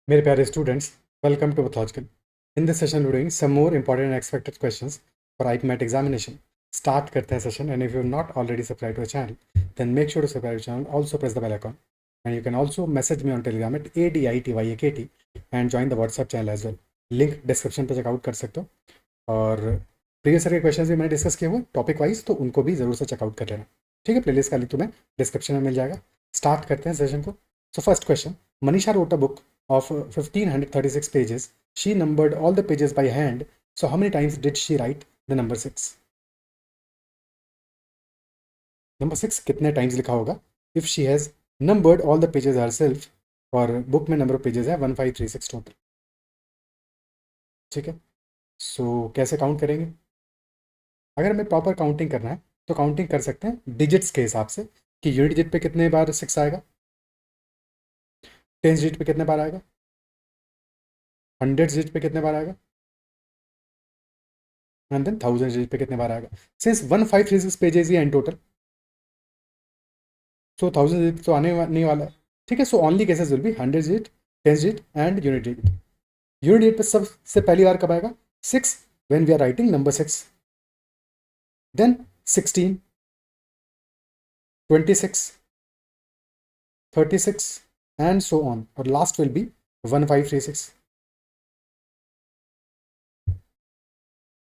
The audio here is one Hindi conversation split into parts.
मेरे प्यारे students, welcome to pathological. In this session we doing some more important and expected questions for IPMAT examination. Start करते हैं session, and if you not already subscribe to the channel then make sure to subscribe channel, also press the bell icon and you can also message me on Telegram at ADITYAKT and join the WhatsApp channel as well. Link description पर चेकआउट कर सकते हो। और प्रीवियस ईयर के क्वेश्चन भी मैंने डिस्कस किए हुए टॉपिक वाइज, तो उनको भी जरूर से चेकआउट कर लेना। ठीक है, प्लेलिस्ट का लिंक तुम्हें डिस्क्रिप्शन में मिल जाएगा। स्टार्ट करते हैं सेशन को। So first question, Manisha wrote a book of 1536 pages. She numbered all the pages by hand. So how many times did she write the number 6? Number 6 कितने times लिखा होगा? If she has numbered all the pages herself, और बुक में नंबर ऑफ पेजेस है 1536 टोटल। ठीक है, सो कैसे काउंट करेंगे? अगर हमें प्रॉपर काउंटिंग करना है तो काउंटिंग कर सकते हैं डिजिट्स के हिसाब से कि यूनिट डिजिट पे कितने बार 6 आएगा, टेंस डिजिट पे कितने बार आएगा, हंड्रेड डिजिट पे कितने बार आएगा, एंड देन थाउजेंड डिजिट पे कितने बार आएगा। सिंस 1536 पेजेस ही इन टोटल, सो थाउजेंड तो आने नहीं वाला है। ठीक है, so only cases will be hundred digit, ten digit and unit digit. Unit digit पे सबसे पहली बार कब आएगा? 6 when we are writing number 6, then 16, 26, 36 and so on, और लास्ट विल बी 1536।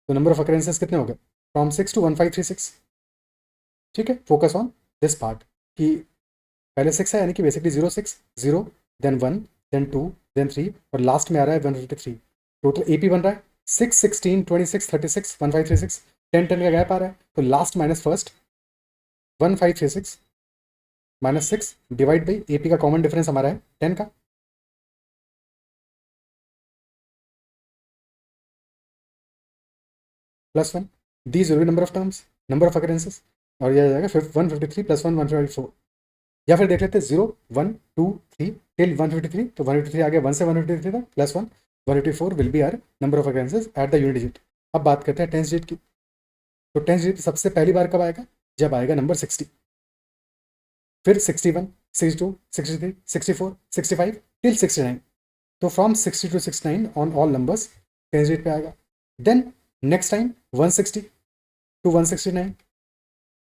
तो नंबर ऑफ अकरेंसेस कितने हो गए? From 6 to 1536। ठीक है, फोकस ऑन दिस पार्ट कि पहले 6 है, यानी कि बेसिकली 0 6 0, देन 1, देन 2, देन 3, और लास्ट में आ रहा है 153। टोटल एपी बन रहा है 6 16 26 36 1536, 10 10 का गैप आ रहा है, तो last minus first 1536 minus 6 divide by AP का कॉमन डिफरेंस हमारा है 10 का, plus 1। These will be number of terms, number of occurrences, और यह आ जाएगा 153 प्लस 1 154। या फिर देख लेते हैं 0 1 2 3 टिल 153, तो 153 आ गया, 1 से 153 था, plus 1 154 will be are number of occurrences at the unit digit. अब बात करते हैं टेंस डिजिट की। तो टेंस डिजिट सबसे पहली बार कब आएगा? जब आएगा नंबर 60, फिर 61 62 63 64 65 टिल 69। तो from 60 to 69 on all numbers tens digit पे आएगा। देन नेक्स्ट टाइम 160 टू 169,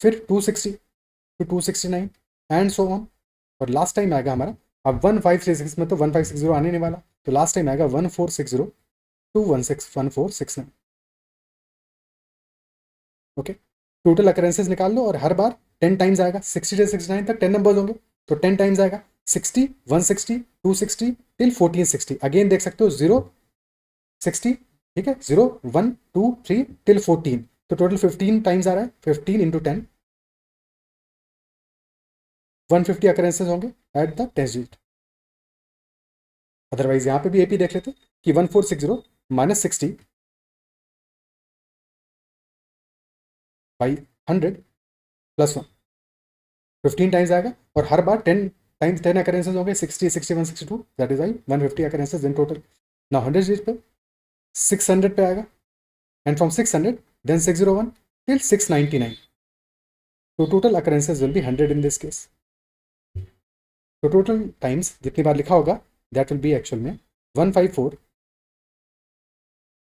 फिर 260 टू 269 एंड सो ऑन, और लास्ट टाइम आएगा हमारा, अब 1536 में तो 1560 आने नहीं वाला, तो लास्ट टाइम आएगा 1460 टू 1469। ओके, टोटल अकरेंसेस निकाल लो, और हर बार 10 टाइम्स आएगा। 60 से 69 तक 10 नंबर्स होंगे, तो 10 टाइम्स आएगा। 60 160 260 टिल 1460। अगेन देख सकते हो 0 60, ठीक है, 0 1 2 3 टिल 14, तो टोटल 15 टाइम्स आ रहा है। 15 इंटू 10, 150 अकरेंसेस होंगे एट द टेस्ट डिजिट। अदरवाइज यहाँ पे भी एपी देख लेते कि 1460 माइनस 60 बाई 100 प्लस 1, 15 टाइम्स आएगा, और हर बार 10 टाइम्स 10 अकरेंसेज होंगे। 60 61 62, that is why 150 occurrences in total. Now 100 digit पे 600 पे आएगा, एंड फ्रॉम 600 देन 601 टिल 699, तो total अकरेंसेज will be 100 in this case. तो टोटल टाइम्स जितनी बार लिखा होगा दैट विल बी एक्चुअल में 154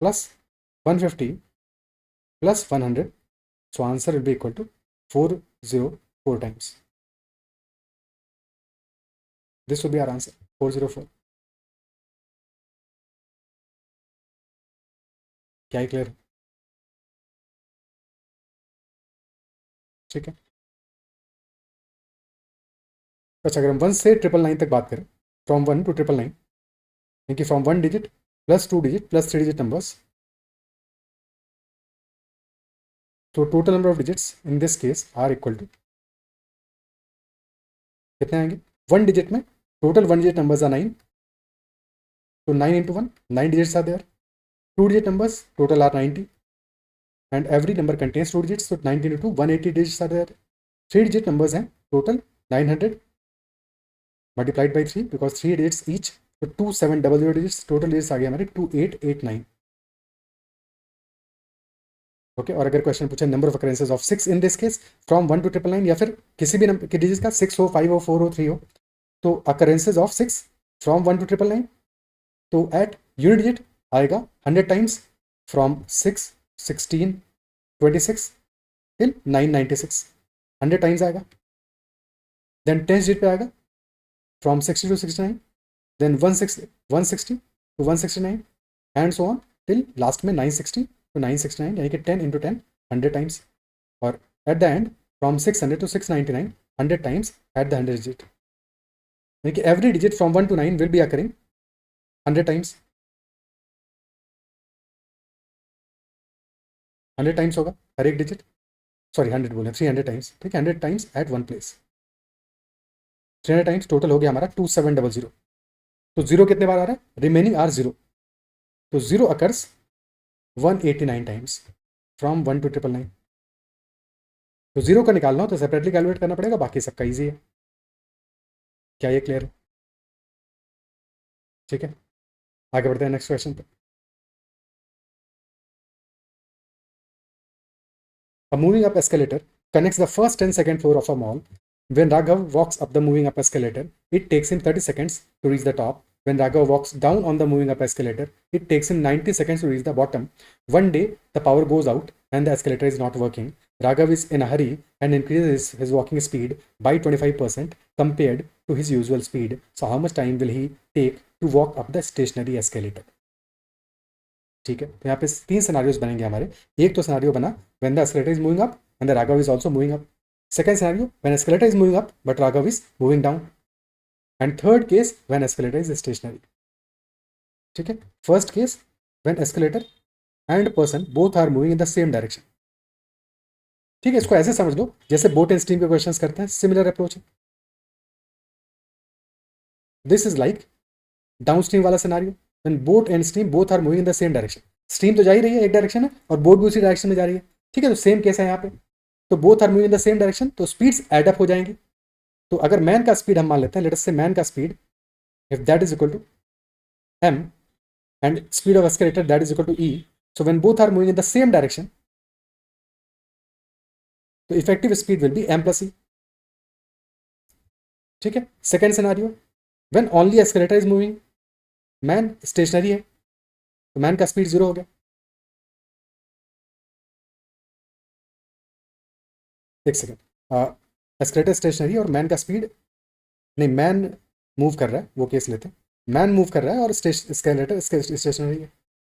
plus 150 plus 100, so answer will be equal to 404 times. This will be our answer, 404. क्या ही क्लियर? ठीक है, अच्छा अगर हम 1 से 999 तक बात करें, फ्रॉम 1 टू 999, यानी कि from 1 digit plus 2 digit plus 3 digit numbers, तो total number of digits in this case are equal to कितने आएंगे? 1 डिजिट में टोटल 1 डिजिट नंबर्स आर 9, तो 9 into 1 9 digits are there. 2 digit numbers total are 90, and every number contains 2 digits, तो 90 into 180 digits are there. 3 digit numbers हैं total 900 multiplied by 3, because 3 digits each, तो 2700 डिजिट्स, टोटल डिजिट्स आ गए हमारे 2889। ओके, और अगर क्वेश्चन पूछे number of occurrences of 6 in this case from 1 to 999, या फिर किसी भी नंबर के डिजिट का 6 हो 5 हो 4 हो 3 हो, तो अकरेंसेज ऑफ 6 फ्रॉम 1 टू 999 तो एट यूनिट डिजिट आएगा 100 टाइम्स फ्रॉम 6, 16, 26 टिल 996, 100 टाइम्स आएगा. देन 10 डिजिट पे आएगा from 60 to 69, then 160 to 169 and so on till last में 960 to 969, यानी कि 10 into 10 100 टाइम्स. और at the end from 600 to 699 100 times at the 100 digit, यानी कि every digit from 1 to 9 will be occurring 100 times. 100 times होगा हर एक डिजिट, सॉरी 100 बोले 300 टाइम्स, ठीक है, 100 times at one place. 300 times total हो गया हमारा 2700. तो जीरो कितने बार आ रहा है, रिमेनिंग आर जीरो. तो zero occurs 189 times from 1 to 999. तो जीरो का निकालना हो तो सेपरेटली कैलकुलेट करना पड़ेगा, बाकी सबका ईजी है. क्या ये क्लियर है? ठीक है, आगे बढ़ते हैं नेक्स्ट क्वेश्चन पे. A moving up escalator connects the first 10-second floor of a mall. When Raghav walks up the moving up escalator, it takes him 30 seconds to reach the top. When Raghav walks down on the moving up escalator, it takes him 90 seconds to reach the bottom. One day, the power goes out and the escalator is not working. Raghav is in a hurry and increases his walking speed by 25% compared to his usual speed. So, how much time will he take to walk up the stationary escalator? ठीक है, तो यहाँ पे 3 सिनारियोज बनेंगे हमारे. एक तो सिनारियो बना when the escalator is moving up and the Raghav is also moving up. Second scenario when escalator is moving up but Raghav is moving down. And third case when escalator is stationary. ठीक है, first case when escalator and person both are moving in the same direction. ठीक है, इसको ऐसे समझ लो जैसे बोट एंड स्ट्रीम के क्वेश्चंस करते हैं, सिमिलर अप्रोच है. This is like down stream वाला scenario when boat and stream both are moving in the same direction. Stream तो जा ही रही है एक डायरेक्शन है और बोट भी उसी डायरेक्शन में जा रही है. ठीक है, तो सेम केस है यहाँ पे. तो both are moving in the same direction, तो स्पीड्स एड अप हो जाएंगी. तो अगर मैन का स्पीड हम मान लेते हैं, लेट अस से मैन का speed if that is equal to m and speed of escalator that is equal to e, so when both are moving in the same direction, तो effective speed will be m plus e. ठीक है, second scenario when only escalator is moving, man stationary है तो मैन का स्पीड जीरो हो गया. एक सेकेंड, एस्केलेटर स्टेशनरी और मैन का स्पीड नहीं, मैन मूव कर रहा है, वो केस लेते हैं. मैन मूव कर रहा है और एस्केलेटर स्टेशनरी है.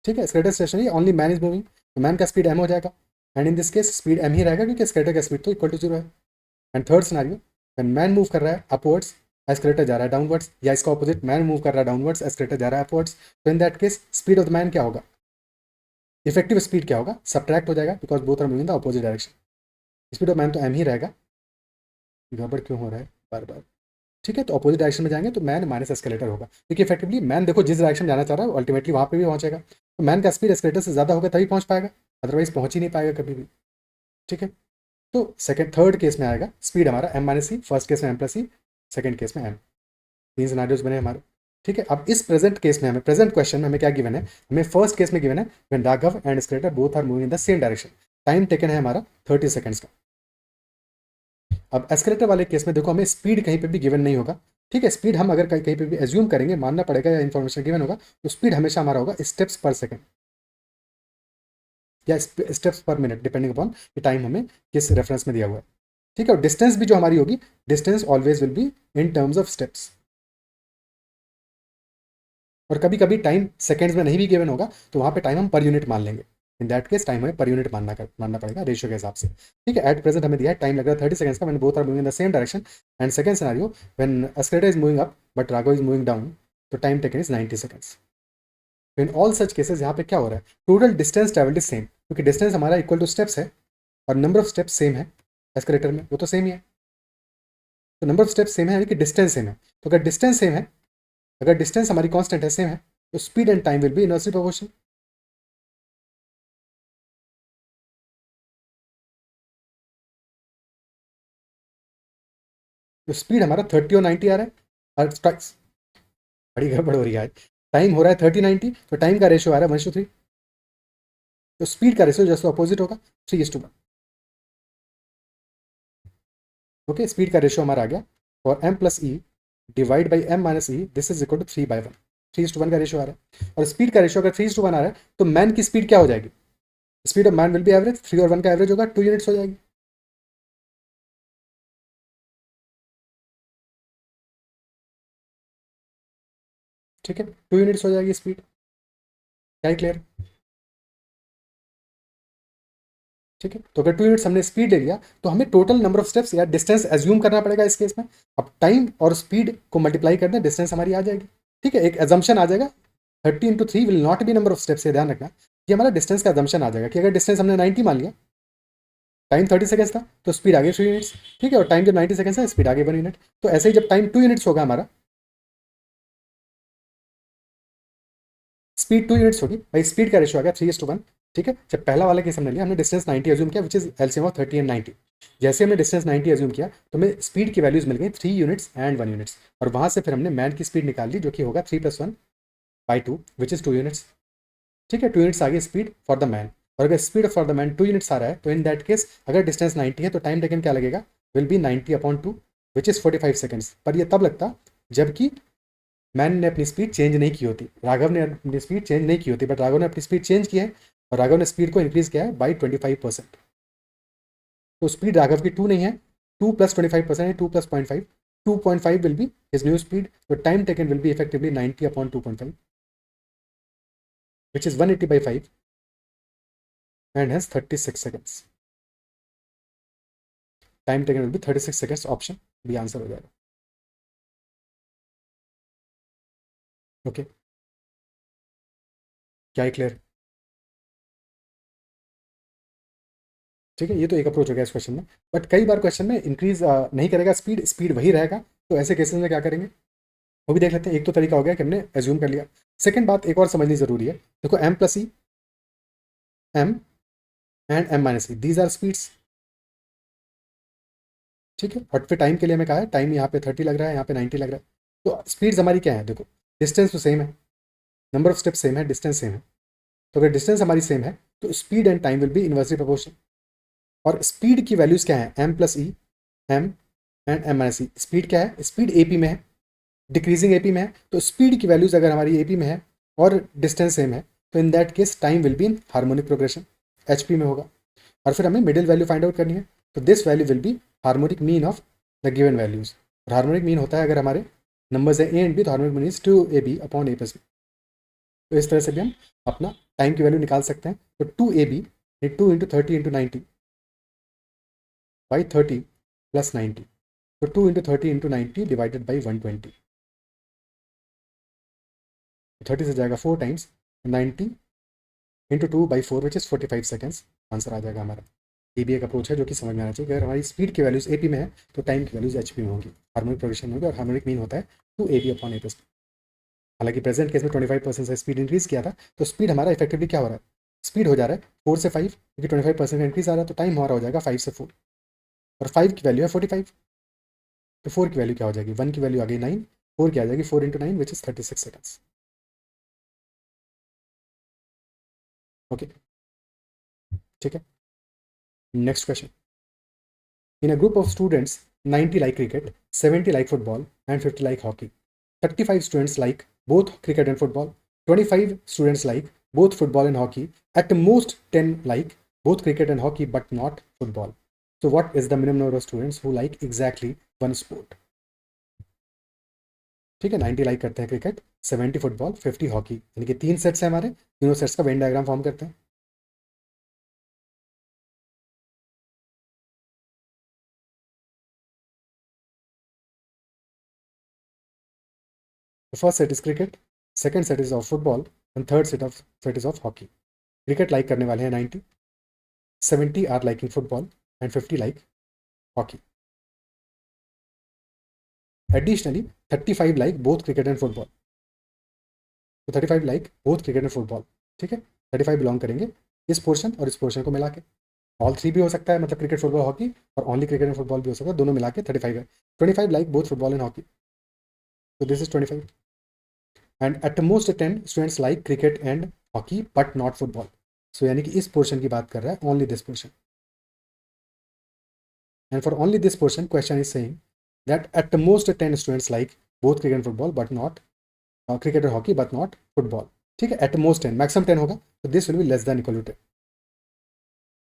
ठीक है, escalator stationary only man is moving, तो मैन का स्पीड m हो जाएगा. And in this case speed m ही रहेगा क्योंकि एस्केलेटर का स्पीड तो इक्वल टू जीरो है. And third scenario when man move कर रहा है अपवर्ड्स, एस्केलेटर जा रहा है डाउनवर्ड्स, या इसका ऑपोजिट मैन मूव कर रहा है डाउनवर्ड्स, एस्केलेटर जा रहा है अपवर्ड्स. तो in that case speed of the man क्या होगा, इफेक्टिव स्पीड क्या होगा, सबट्रैक्ट हो जाएगा because both are moving in the opposite direction. Speed of man तो m ही रहेगा. गड़बड़ क्यों हो रहा है बार बार. ठीक है, तो अपोजिट डायरेक्शन में जाएंगे तो मैन माइनस एस्केलेटर होगा, क्योंकि इफेक्टिवली मैन देखो जिस डायरेक्शन जाना चाह रहा है अल्टीमेटली वहाँ पे भी पहुंचेगा. तो मैन का स्पीड एस्केलेटर से ज़्यादा होगा तभी पहुंच पाएगा, अदरवाइज पहुंच ही नहीं पाएगा कभी भी. ठीक है, तो सेकंड थर्ड केस में आएगा स्पीड हमारा m माइनस सी, फर्स्ट केस में m प्लस सी, सेकंड केस में m. तीन सिनारियोज बने हमारे. ठीक है, अब इस प्रेजेंट केस में हमें, प्रेजेंट क्वेश्चन में हमें क्या गिवन है, हमें फर्स्ट केस में गिवन है when Raghav and escalator both are moving in the same direction. Time taken है हमारा 30 सेकंड्स का. अब एस्केलेटर वाले केस में देखो हमें स्पीड कहीं पे भी गिवन नहीं होगा. ठीक है, स्पीड हम अगर कहीं पे भी एज्यूम करेंगे, मानना पड़ेगा या इन्फॉर्मेशन गिवन होगा, तो स्पीड हमेशा हमारा होगा स्टेप्स पर सेकंड या स्टेप्स पर मिनट, डिपेंडिंग अपॉन कि टाइम हमें किस रेफरेंस में दिया हुआ है. ठीक है, और डिस्टेंस भी जो हमारी होगी, distance always will be in terms of steps. और कभी कभी टाइम सेकंड्स में नहीं भी गिवन होगा तो वहाँ पे टाइम हम पर यूनिट मान लेंगे. इन दैट केस टाइम हमें पर यूनिट मानना पड़ेगा रेशियो के हिसाब से. ठीक है, एट प्रेजेंट हमें दिया है टाइम लग रहा है 30 सेकंड्स का when both are moving in the same direction. And second scenario when escalator is moving up but Raghav is moving down, तो time taken is 90 seconds. In all such cases यहाँ पे क्या हो रहा है, total distance travelled is same, क्योंकि डिस्टेंस हमारा इक्वल टू स्टेप्स है और नंबर ऑफ स्टेप्स सेम है एस्केलेटर में, वो तो सेम ही है. तो नंबर ऑफ स्टेप्स सेम है यानी कि डिस्टेंस सेम है. तो अगर डिस्टेंस सेम है, अगर डिस्टेंस हमारी कांस्टेंट है, सेम है, तो speed and time will be inversely proportional. तो स्पीड हमारा 30 और 90 आ रहा है और बड़ी गड़बड़ हो रही है. टाइम हो रहा है 30-90, तो टाइम का रेशियो आ रहा है 1:3. तो स्पीड का रेशियो जैसे अपोजिट होगा 3:1. ओके, स्पीड का रेशियो हमारा आ गया और m plus e divide by m minus e, this is equal to 3/1. 3:1 का रेशियो आ रहा है, और स्पीड का रेशियो अगर 3:1 आ रहा है तो मैन की स्पीड क्या हो जाएगी, speed of man will be average, 3 और 1 का एवरेज होगा 2 यूनिट्स हो जाएगी। ठीक है, 2 यूनिट्स हो जाएगी स्पीड। क्या है क्लियर? ठीक है, तो अगर 2 यूनिट्स हमने स्पीड ले लिया तो हमें टोटल नंबर ऑफ स्टेप्स या डिस्टेंस एज्यूम करना पड़ेगा इस केस में। अब टाइम और स्पीड को मल्टीप्लाई कर दें, डिस्टेंस हमारी आ जाएगी। ठीक है, एक एजम्पशन आ जाएगा, 30 × 3 will not be number of steps, ये ध्यान रखना। ये हमारा डिस्टेंस का एजम्पशन आ जाएगा कि अगर डिस्टेंस हमने 90 मान लिया, टाइम 30 सेकंड्स था तो स्पीड आगे 3 यूनिट्स। ठीक है, और टाइम जब 90 सेकंड्स है स्पीड आगे 1 यूनिट। तो ऐसे ही जब टाइम 2 यूनिट्स होगा हमारा, स्पीड 2 यूनिट्स होगी भाई, स्पीड का रेशियो आ गया 3:1। ठीक है, जब पहला वाला केस हमने लिया, हमने डिस्टेंस 90 एज्यूम किया, which is LCM of 30 and 90। जैसे हमने डिस्टेंस 90 एज्यूम किया तो हमें स्पीड की वैल्यूज मिल गई 3 यूनिट्स एंड 1 यूनिट्स, और वहां से फिर हमने मैन की स्पीड निकाल ली जो कि होगा 3+1/2 विच इज 2 यूनिट्स। ठीक है, 2 यूनिट्स आ गई स्पीड फॉर द मैन, और अगर speed for the man 2 units आ रहा है तो इन दैट केस अगर डिस्टेंस 90 है तो टाइम टेकन क्या लगेगा, will be 90/2 which is 45 seconds. पर ये तब लगता जबकि मैन ने अपनी स्पीड चेंज नहीं की होती, राघव ने अपनी स्पीड चेंज नहीं की होती, बट राघव ने अपनी स्पीड चेंज की है, और राघव ने स्पीड को इंक्रीज किया है बाई 25%। तो स्पीड राघव की 2 नहीं है, 2 + 25% है, 2 + 0.5, 2.5 will be his new speed. तो time taken will be effectively 90/2.5 which is 180/5 and has 36 seconds. Time taken will be 36 seconds, option B answer हो जाएगा। ओके, क्या है क्लियर? ठीक है, ये तो एक अप्रोच हो गया इस क्वेश्चन में, बट कई बार क्वेश्चन में इंक्रीज नहीं करेगा स्पीड, स्पीड वही रहेगा। तो ऐसे केसेस में क्या करेंगे वो भी देख लेते हैं। एक तो तरीका हो गया कि हमने एज्यूम कर लिया। सेकंड बात एक और समझनी जरूरी है, देखो m+e, m and m-e, these are speeds. ठीक है, और फिर टाइम के लिए हमें कहा है टाइम यहाँ पे 30 लग रहा है, यहाँ पे 90 लग रहा है। तो स्पीड्स हमारी क्या है, देखो डिस्टेंस तो सेम है, नंबर ऑफ स्टेप सेम है, डिस्टेंस सेम है। तो अगर डिस्टेंस हमारी सेम है तो speed and time will be inversely proportional. और स्पीड की वैल्यूज क्या है, m+e, m and m-e। Speed क्या है, स्पीड एपी में है, डिक्रीजिंग एपी में है, तो स्पीड की वैल्यूज अगर हमारी एपी में है और डिस्टेंस सेम है तो in that case time will be in harmonic progression, HP में होगा। और फिर हमें मिडिल वैल्यू फाइंड आउट करनी है, तो this value will B harmonic mean of the given values. और हार्मोनिक मीन होता है अगर हमारे नंबर्स है ए एंड बी तो हार्मोनिक मीन इज 2ab/a+b। तो इस तरह से भी हम अपना टाइम की वैल्यू निकाल सकते हैं। तो 2ab 2 × 30 × 90/30 तो 2 × 30 × 90 डिवाइडेड बाई 120, 30 से जाएगा 4 times, 90 × 2/4 which is 45 seconds, answer आ जाएगा हमारा। ये भी एक अप्रोच है जो कि समझ में आना चाहिए कि अगर हमारी स्पीड की वैल्यूज एपी में है तो टाइम की वैल्यूज एचपी में होगी, हार्मोनिक प्रोग्रेशन में होगी, और हार्मोनिक मीन होता है 2ab/a+b। हालांकि प्रेजेंट केस में 25% से स्पीड इंक्रीज किया था, तो स्पीड हमारा इफेक्टिवली क्या हो रहा है, स्पीड हो जा रहा है 4 से 5, क्योंकि 25% का इंक्रीज आ रहा है, तो टाइम हमारा हो जाएगा 5 से 4, और 5 की वैल्यू है 45। तो 4 की वैल्यू क्या हो जाएगी, 1 की वैल्यू आ गई 9, 4 की आ जाएगी 4 × 9 विच इज 36 सेकंड्स। ओके, ठीक है, next question. In a group of students, 90 like cricket, 70 like football, and 50 like hockey. 35 students like both cricket and football. 25 students like both football and hockey. At most 10 like both cricket and hockey, but not football. So, what is the minimum number of students who like exactly one sport? ठीक है, 90 लाइक करते हैं क्रिकेट, 70 फुटबॉल, 50 हॉकी, यानी कि 3 सेट्स हैं हमारे, तीनों सेट्स का वेन डायग्राम फॉर्म करते हैं। The first set is cricket, second set is of football, and third set is of hockey. Cricket like करने वाले हैं 90, 70 are liking football and 50 like hockey. Additionally 35 like both cricket and football, तो 35 like both cricket and football. ठीक है, 35 बिलोंग करेंगे इस पोर्शन और इस पोर्शन को मिला के। ऑल थ्री भी हो सकता है, मतलब क्रिकेट फुटबॉल हॉकी, और ओनली क्रिकेट एंड फुटबॉल भी हो सकता है, दोनों मिला के 35 है। 25 like both football and hockey, तो this is 25। And at most 10 students like cricket and hockey but not football. So यानी कि इस पोर्शन की बात कर रहा है, only this portion. And for only this portion question is saying that at the most 10 students like both cricket and football but not cricket और हॉकी बट नॉट फुटबॉल, ठीक है, एट मोस्ट 10, मैक्सिमम 10 होगा, तो this will be less than equal to 10।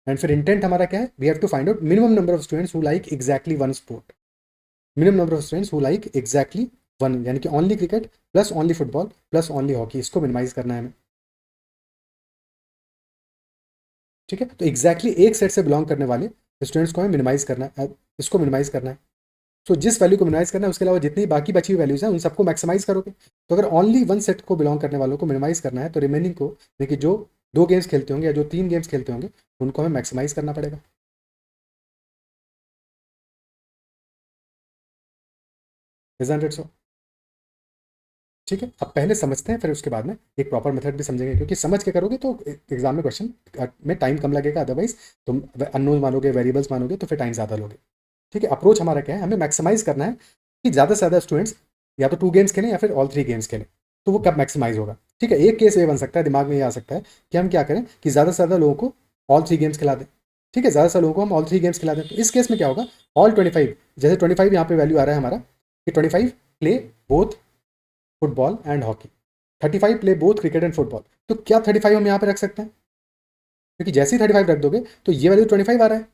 And फिर इंटेंट हमारा क्या है, we have to find out minimum number of students who like exactly one sport, minimum number of students who like exactly one, यानी कि only cricket plus only football plus only hockey, इसको मिनिमाइज करना है हमें, ठीक है। तो एग्जैक्टली एक सेट से बिलोंग करने वाले स्टूडेंट्स को हमें मिनिमाइज करना है, इसको मिनिमाइज करना है। तो जिस वैल्यू को मिनिमाइज करना है उसके अलावा जितनी बाकी बची हुई वैल्यूज हैं उन सबको मैक्सिमाइज करोगे। तो अगर ओनली वन सेट को बिलोंग करने वालों को मिनिमाइज करना है तो रिमेनिंग को, देखिए जो 2 गेम्स खेलते होंगे या जो 3 गेम्स खेलते होंगे उनको हमें मैक्सिमाइज करना पड़ेगा। Isn't it so? ठीक है, अब पहले समझते हैं, फिर उसके बाद में एक प्रॉपर मेथड भी समझेंगे, क्योंकि समझ के करोगे तो एग्जाम में क्वेश्चन में टाइम कम लगेगा, अदरवाइज तुम अननोन मानोगे, वेरिएबल्स मानोगे तो फिर टाइम ज़्यादा लोगे। ठीक है, अप्रोच हमारा क्या है, हमें मैक्सिमाइज करना है कि ज़्यादा से ज़्यादा स्टूडेंट्स या तो 2 गेम्स खेलें या फिर ऑल 3 गेम्स खेलें। तो वो कब मैक्सिमाइज होगा? ठीक है, एक केस ये बन सकता है, दिमाग में ये आ सकता है कि हम क्या करें कि ज़्यादा से ज़्यादा लोगों को ऑल 3 गेम्स खिला दें। ठीक है, ज़्यादा से लोगों को हम ऑल 3 गेम्स खिला दें, तो इस केस में क्या होगा, ऑल 25, जैसे 25 यहाँ पे वैल्यू आ रहा है हमारा कि 25 play both football and hockey, 35 play both cricket and football. तो क्या 35 हम यहाँ पे रख सकते हैं? क्योंकि जैसे ही 35 रख दोगे तो ये वैल्यू 25 आ रहा है,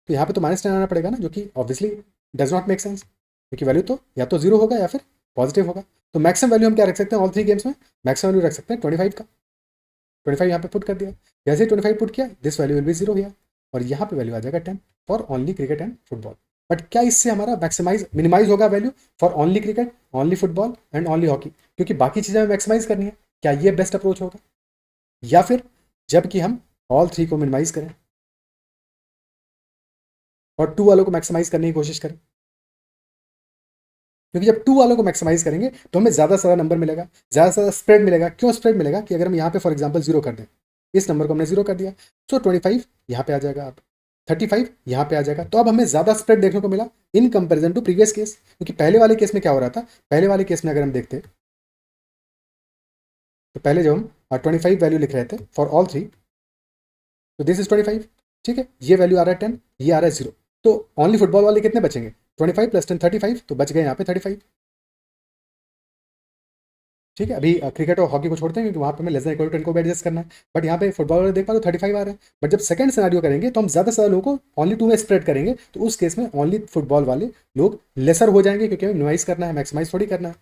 तो यहाँ पे तो -10 आना पड़ेगा ना, जो कि obviously does not make sense, क्योंकि वैल्यू तो या तो 0 होगा या फिर पॉजिटिव होगा। तो मैक्सिमम वैल्यू हम क्या रख सकते हैं ऑल 3 गेम्स में? मैक्सिमम वैल्यू रख सकते हैं 25 का। 25 यहाँ पे पुट कर दिया, जैसे ही 25 पुट किया this value will B 0 here, और यहाँ पे वैल्यू आ जाएगा 10 for only cricket and football. But क्या इससे हमारा मैक्सिमाइज मिनिमाइज होगा value for only cricket, only football and only hockey? क्योंकि बाकी चीज़ें हमें मैक्सिमाइज करनी है। क्या ये बेस्ट अप्रोच होगा, या फिर जबकि हम ऑल 3 को मिनिमाइज करें और 2 वालों को मैक्सिमाइज करने की कोशिश करें? क्योंकि जब 2 वालों को मैक्सिमाइज करेंगे तो हमें ज़्यादा से ज़्यादा नंबर मिलेगा, ज़्यादा से ज़्यादा स्प्रेड मिलेगा। क्यों स्प्रेड मिलेगा? कि अगर हम यहाँ पे फॉर एग्जाम्पल 0 कर दें, इस नंबर को हमने 0 कर दिया, तो 25 यहाँ पे आ जाएगा, अब 35 यहाँ पे आ जाएगा, तो अब हमें ज़्यादा स्प्रेड देखने को मिला in comparison to previous case. क्योंकि पहले वाले केस में क्या हो रहा था, पहले वाले केस में अगर हम देखते तो पहले जब हम 25 वैल्यू लिख रहे थे फॉर ऑल 3, तो दिस इज 25, ठीक है, ये वैल्यू आ रहा है 10, ये आ रहा है 0, तो ओनली फुटबॉल वाले कितने बचेंगे? 25 + 10 35, तो बच गए यहाँ पे 35। ठीक है, अभी क्रिकेट और हॉकी को छोड़ते हैं क्योंकि वहाँ पे हमें लेस देन इक्वल टू 10 को भी एडजस्ट करना है, बट यहाँ पे फुटबॉल वाले देख पा तो 35 आ रहे हैं। बट जब सेकंड सिनेरियो करेंगे तो हम ज़्यादा से ज़्यादा लोगों को ओनली 2 में स्प्रेड करेंगे, तो उस केस में ओनली फुटबॉल वाले लोग लेसर हो जाएंगे, क्योंकि हमें मिनिमाइज करना है, मैक्सिमाइज थोड़ी करना है।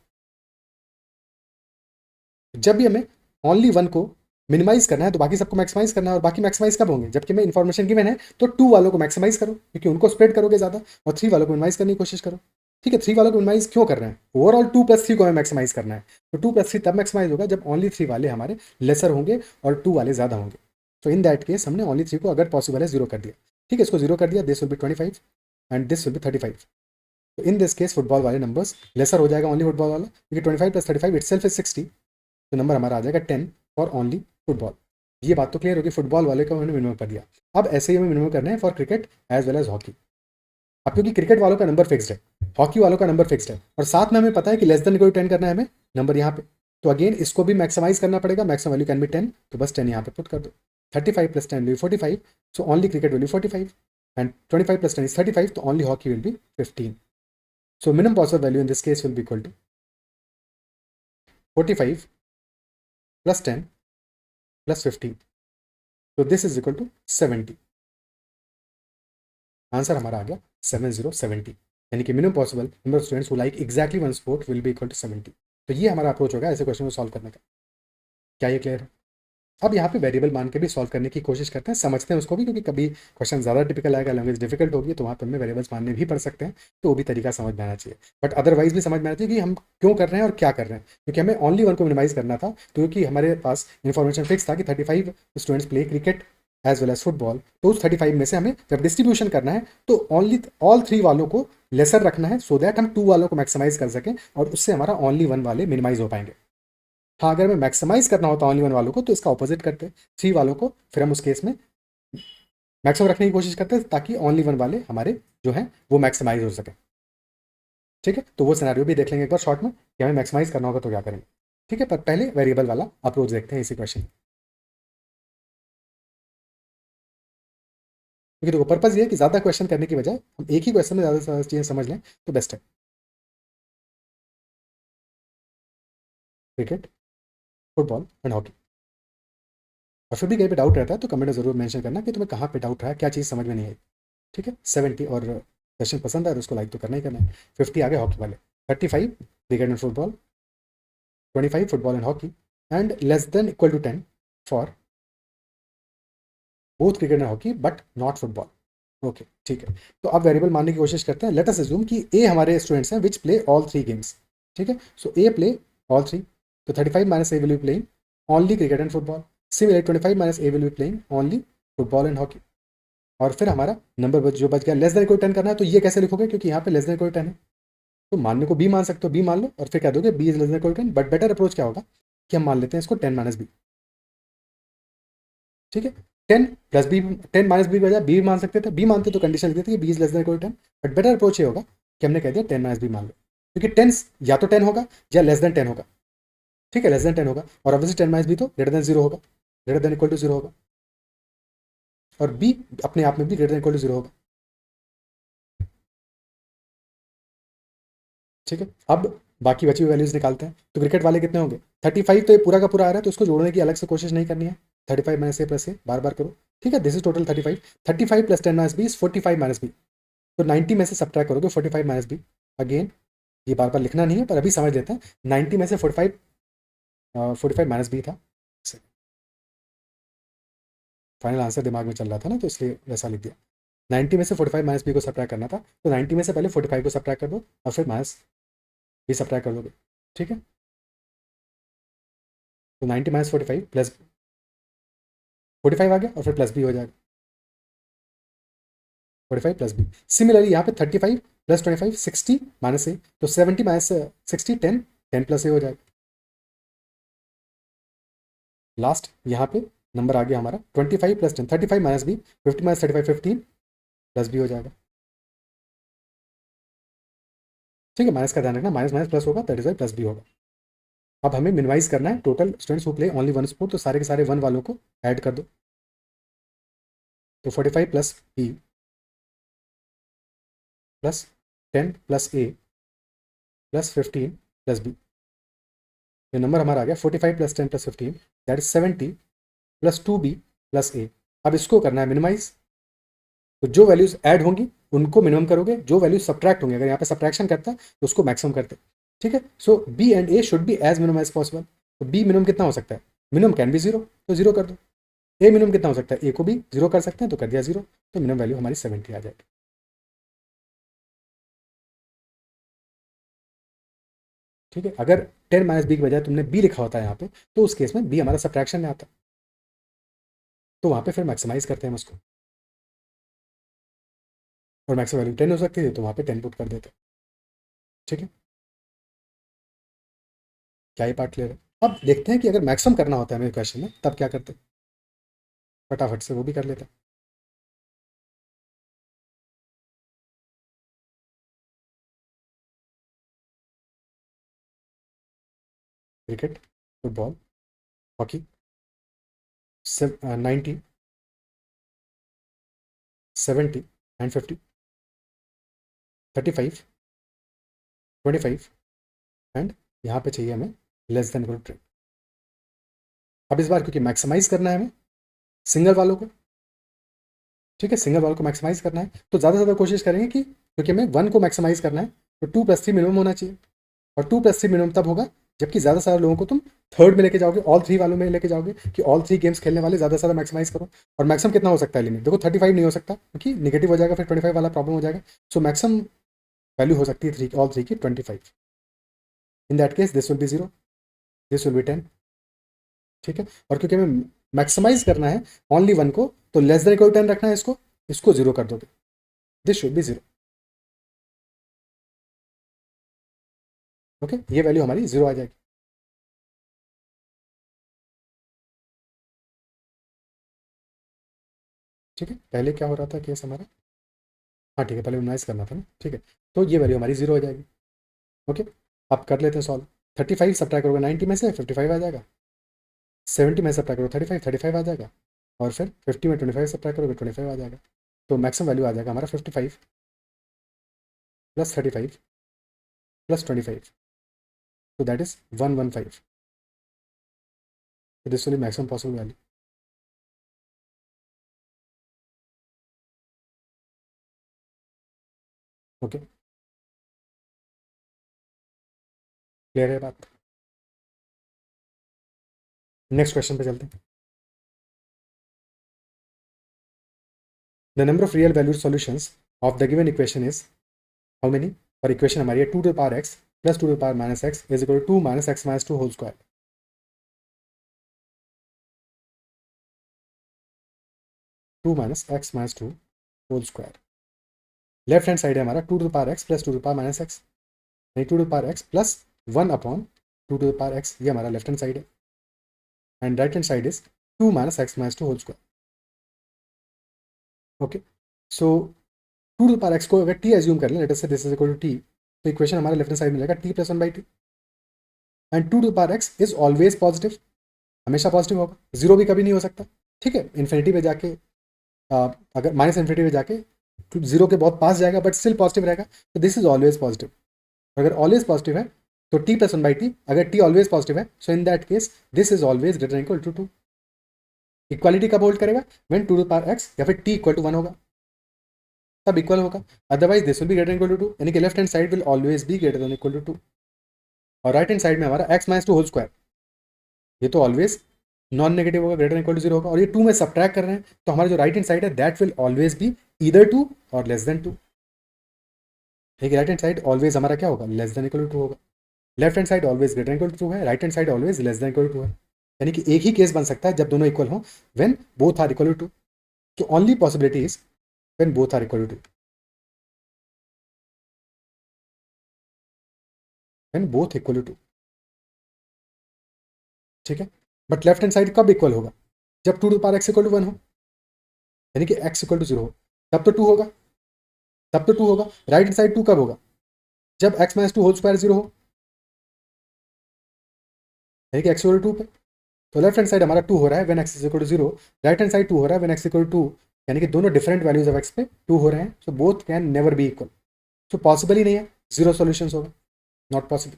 जब भी हमें ओनली वन को मिनिमाइज करना है तो बाकी सबको मैक्सिमाइज करना है, और बाकी मैक्सिमाइज कब होंगे? जबकि हमें इन्फॉर्मेशन गिवन है, तो 2 वालों को मैक्सिमाइज करो क्योंकि उनको स्प्रेड करोगे ज़्यादा, और 3 वालों को मिनिमाइज करने की कोशिश करो। ठीक है, 3 वालों को मिनिमाइज क्यों कर रहे हैं? ओवरऑल 2 + 3 को हमें मैक्सिमाइज करना है, तो 2 + 3 तब मैक्सिमाइज होगा जब ओनली 3 वाले हमारे लेसर होंगे और 2 वाले ज़्यादा होंगे। तो इन दैट केस हमने ओनली 3 को अगर पॉसिबल है 0 कर दिया। ठीक है, इसको 0 कर दिया, this will B 25 and this will B 35। तो इन दिस केस फुटबॉल वाले नंबर्स लेसर हो जाएगा ओनली फुटबॉल वाला, क्योंकि 25 + 35 इटसेल्फ इज 60, तो नंबर हमारा आ जाएगा 10 फॉर ओनली फुटबॉल। ये बात तो क्लियर होगी, फुटबॉल वाले को हमने मिनिमम कर दिया। अब ऐसे ही हमें मिनिमम करना है for cricket as well as hockey. अब क्योंकि क्रिकेट वालों का नंबर फिक्स्ड है, हॉकी वालों का नंबर फिक्स्ड है, और साथ में हमें पता है कि लेस देन इक्वल टू 10 करना है हमें नंबर यहाँ पे, तो अगेन इसको भी मैक्सिमाइज करना पड़ेगा। मैक्सिमम वैल्यू कैन बी 10, तो बस 10 यहाँ पे पुट कर दो। 35 + 10 will be 45, so only cricket will be 45, and 25 + 10 is 35, so only hockey will be 15. So minimum possible value in this case will be equal to 45 + 10 + 15, so this is equal to 70। Answer हमारा आ गया 7070, यानी कि minimum possible number of students who like exactly one sport will be equal to 70। तो ये हमारा अप्रोच होगा ऐसे क्वेश्चन को सॉल्व करने का। क्या ये क्लियर है? अब यहाँ पे वेरिएबल मान के भी सॉल्व करने की कोशिश करते हैं, समझते हैं उसको भी, क्योंकि कभी क्वेश्चन ज़्यादा टिपिकल आएगा, लैंग्वेज डिफिकल्ट होगी, तो वहाँ पर हमें वेरिएबल्स मानने भी पड़ सकते हैं, तो वो भी तरीका समझ में आना चाहिए। बट अदरवाइज भी समझ में आना चाहिए कि हम क्यों कर रहे हैं और क्या कर रहे हैं, क्योंकि हमें ओनली वन को मिनिमाइज करना था, क्योंकि हमारे पास इन्फॉर्मेशन फिक्स था कि 35 students play cricket as well as football, तो उस 35 में से हमें जब डिस्ट्रीब्यूशन करना है तो ओनली ऑल 3 वालों को लेसर रखना है, सो दैट हम 2 वालों को मैक्सिमाइज कर सकें, और उससे हमारा ओनली वन वाले मिनिमाइज हो पाएंगे। हाँ, अगर हमें मैक्सिमाइज करना होता ओनली वन वालों को तो इसका ऑपोजिट करते, 3 वालों को फिर हम उस केस में मैक्सिमम रखने की कोशिश करते हैं, ताकि ओनली वन वाले हमारे जो हैं वो मैक्सिमाइज हो सके। ठीक है, तो वो सिनेरियो भी देख लेंगे एक बार शॉर्ट में कि हमें मैक्सिमाइज करना होगा तो क्या करेंगे। ठीक है, पर पहले वेरिएबल वाला अप्रोच देखते हैं इसी क्वेश्चन, क्योंकि देखो पर्पज ये है कि ज़्यादा क्वेश्चन करने की बजाय हम एक ही क्वेश्चन में ज़्यादा से ज़्यादा चीज़ें समझ लें तो बेस्ट है। Cricket, football and hockey. और फिर भी कहीं पे डाउट रहता है तो कमेंट में जरूर मेंशन करना कि तुम्हें कहाँ पे डाउट रहा है, क्या चीज़ समझ में नहीं आई। ठीक है, 70 और क्वेश्चन पसंद आया तो उसको लाइक तो करना ही करना है। 50 आ गए हॉकी वाले, 35 cricket and football, 25 football and hockey, and less than equal to 10 for both cricket and hockey but not football. Okay ठीक है, तो अब वेरिएबल मानने की कोशिश करते हैं। लेट अस अज्यूम कि ए हमारे स्टूडेंट्स हैं which play all three games. ठीक है, सो ए प्ले ऑल थ्री, तो 35 minus A will be playing only cricket and football. Similar 25 minus A will be playing only football and hockey. और फिर हमारा नंबर जो बच गया लेस देन इक्वल 10 करना है, तो ये कैसे लिखोगे, क्योंकि यहाँ पे लेस देन इक्वल 10 है, तो मानने को बी मान सकते हो, बी मान लो और फिर कह दोगे B is less than equal 10। But better approach क्या होगा कि हम मान लेते हैं इसको 10 माइनस बी। ठीक है, 10 प्लस बी, 10 माइनस बी बजाय बी मान सकते थे, बी मानते तो कंडीशन लिख देते कि B is less than equal 10। But better approach ये होगा कि हमने कह दिया 10 माइनस बी मान लो, क्योंकि 10 या तो 10 होगा या लेस देन 10 होगा। ठीक है, लेस देन 10 होगा, और ऑब्वियसली 10 माइनस बी तो ग्रेटर देन 0 होगा, ग्रेटर देन इक्वल टू 0 होगा, और बी अपने आप में भी ग्रेटर देन इक्वल टू 0 होगा। ठीक है, अब बाकी बची हुई वैल्यूज निकालते हैं। तो क्रिकेट वाले कितने होंगे, 35, तो ये पूरा का पूरा आ रहा है तो इसको जोड़ने की अलग से कोशिश नहीं करनी है। 35 माइनस ए प्लस ए बार बार करो। ठीक है, this is total 35, 35 plus 10 minus B is 45 minus B. तो 90 में से सब्ट्रैक्ट करोगे 45 माइनस बी। अगेन ये बार बार लिखना नहीं है, पर अभी समझ लेते हैं। 90 में से 45 माइनस बी था, फाइनल आंसर दिमाग में चल रहा था ना, तो इसलिए वैसा लिख दिया। 90 में से 45 माइनस बी को सब्ट्रैक्ट करना था, तो 90 में से पहले 45 को सब्ट्रैक्ट कर दो और फिर माइनस बी सब्ट्रैक्ट कर दोगे। ठीक है, तो 90 माइनस 45 प्लस 45 आ गया और फिर प्लस बी हो जाएगा, 45 प्लस बी। सिमिलरली यहाँ पे 35 प्लस 25 60 माइनस ए, तो 70 माइनस 60 10, 10 प्लस ए हो जाएगा। लास्ट यहाँ पे नंबर आ गया हमारा 25 plus 10, 35 minus B, 50 minus 35 15 plus B हो जाएगा। ठीक है, माइनस का ध्यान रखना, माइनस माइनस प्लस होगा, that is why plus B होगा। अब हमें मिनिमाइज करना है total students who play only one sport, तो सारे के सारे वन वालों को ऐड कर दो। तो 45 plus B plus 10 plus A plus 15 plus B, ये नंबर हमारा आ गया 45 plus 10 plus 15, that is 70 plus 2b plus A. अब इसको करना है मिनिमाइज, तो जो वैल्यूज ऐड होंगी उनको मिनिमम करोगे, जो वैल्यूज सब्ट्रैक्ट होंगे, अगर यहाँ पे सब्ट्रैक्शन करता है तो उसको मैक्सिमम करते। ठीक है, so B and A should be as minimum as possible. तो बी मिनिमम कितना हो सकता है, मिनिमम कैन बी जीरो, तो जीरो कर दो। ए मिनिमम कितना हो सकता है, ए को भी जीरो कर सकते हैं, तो कर दिया जीरो, तो मिनिमम वैल्यू हमारी 70 आ जाएगी। ठीक है, अगर 10 माइनस बी की बजाय तुमने बी लिखा होता है यहाँ पे, तो उस केस में बी हमारा सब्ट्रैक्शन में आता, तो वहाँ पे फिर मैक्सिमाइज करते हैं हम उसको, और मैक्सिमम वैल्यू 10 हो सकती है तो वहाँ पे 10 पुट कर देते हैं। ठीक है, क्या ये पार्ट क्लियर है। अब देखते हैं कि अगर मैक्सिमम करना होता है मेरे क्वेश्चन में तब क्या करते हैं, फटाफट से वो भी कर लेते हैं। Cricket, football, hockey, 90, 70 and 50, 35, 25 and यहाँ पे चाहिए हमें लेस देन इक्वल टू। अब इस बार क्योंकि मैक्सिमाइज करना है हमें सिंगल वालों को, ठीक है, सिंगल वालों को मैक्सिमाइज करना है, तो ज़्यादा से ज़्यादा कोशिश करेंगे कि क्योंकि हमें वन को मैक्सिमाइज करना है, तो 2 + 3 मिनिमम होना चाहिए। और 2 + 3 मिनिमम तब होगा जबकि ज़्यादा सारे लोगों को तुम थर्ड में लेके जाओगे, ऑल थ्री वालों में लेके जाओगे कि ऑल थ्री गेम्स खेलने वाले ज़्यादा से ज़्यादा मैक्सिमाइज करो। और मैक्सिमम कितना हो सकता है लिमिट, देखो 35 नहीं हो सकता क्योंकि निगेटिव हो जाएगा, फिर 25 वाला प्रॉब्लम हो जाएगा। सो मैक्सिमम वैल्यू हो सकती है थ्री, ऑल थ्री की 25। इन that case this will B zero, this will B 10। ठीक है, और क्योंकि हमें मैक्सिमाइज करना है ओनली वन को, तो लेस देन इक्वल 10 रखना है, इसको इसको जीरो कर दोगे, this should be zero. Okay, ये वैल्यू हमारी जीरो आ जाएगी। ठीक है, पहले क्या हो रहा था केस हमारा, हाँ ठीक है, पहले मिनिमाइज करना था ना। ठीक है, तो ये वैल्यू हमारी जीरो हो जाएगी। ओके, अब कर लेते हैं सॉल्व। 35 सब्ट्रैक्ट करोगे 90 में से 55 आ जाएगा, 70 में सब्ट्रैक्ट करोगे 35 आ जाएगा, और फिर 50 में 25 सब्ट्रैक्ट करोगे 25 आ जाएगा। तो मैक्सिमम वैल्यू आ जाएगा हमारा 55 प्लस 35 प्लस 25, तो that is 115। So this will be maximum possible value. Okay, clear है बात? नेक्स्ट क्वेश्चन पे चलते हैं. The number of real valued solutions of the given equation is how many? और इक्वेशन हमारी है 2 to the power x plus 2 to the power minus x is equal to 2 minus x minus 2 whole square. 2 minus x minus 2 whole square. Left hand side है हमारा 2 to the power x plus 2 to the power minus x, नहीं 2 to the power x plus 1 upon 2 to the power x, ये हमारा लेफ्ट हैंड साइड है. And right hand side is 2 minus x minus 2 whole square. Okay, so 2 to the power x को अगर t एज्यूम कर लें, let us say this is equal to t, तो इक्वेशन हमारे लेफ्ट हैंड साइड में मिलेगा t plus 1/2. And 2 to the power x is always positive, हमेशा पॉजिटिव होगा, जीरो भी कभी नहीं हो सकता. ठीक है, इन्फिनिटी पे जाके अगर माइनस इन्फिनिटी पे जाके जीरो के बहुत पास जाएगा बट स्टिल पॉजिटिव रहेगा. तो दिस इज ऑलवेज पॉजिटिव. अगर ऑलवेज पॉजिटिव है तो t प्लस 1/t, अगर t ऑलवेज पॉजिटिव है so in that case this is always greater equal to 2. Equality कब होल्ड करेगा? व्हेन 2 टू पावर x या फिर t इक्वल टू 1 होगा, तब इक्वल होगा. Otherwise this will be greater equal to 2, यानी कि left hand side will always be greater than equal to 2. और राइट हैंड साइड में हमारा x माइनस 2 होल स्क्वायर, ये तो ऑलवेज नॉन नेगेटिव होगा, ग्रेटर इक्वल टू 0 होगा. और ये 2 में सब्ट्रैक्ट कर रहे हैं तो हमारा जो राइट हैंड साइड है that will always be either 2 और लेस देन 2. ठीक है, राइट हैंड साइड ऑलवेज हमारा क्या होगा? लेस देन इक्वल टू 2 होगा. Left hand side always greater equal to 2 है, right hand side always less than equal to 2 है. यानी कि एक ही केस बन सकता है जब दोनों इक्वल हो, when both are equal to 2. तो only possibility is when both are equal to 2, when both equal to 2. ठीक है, बट लेफ्ट हैंड साइड कब इक्वल होगा? जब 2 to power x equal to 1 हो, यानी कि x इक्वल टू 0 हो, तब तो 2 होगा, तब तो 2 होगा. राइट हैंड साइड 2 कब होगा? जब x माइनस 2 होल स्क्वायर 0 हो, यानी कि x इक्वल टू 2 पे. तो लेफ्ट हैंड साइड हमारा 2 हो रहा है when x is equal to 0, right hand side 2 हो रहा है व्हेन x इक्वल टू 2, यानी कि दोनों डिफरेंट वैल्यूज ऑफ x पे 2 हो रहे हैं. So both can never be equal. So possible ही नहीं है, जीरो सॉल्यूशंस होगा, नॉट पॉसिबल.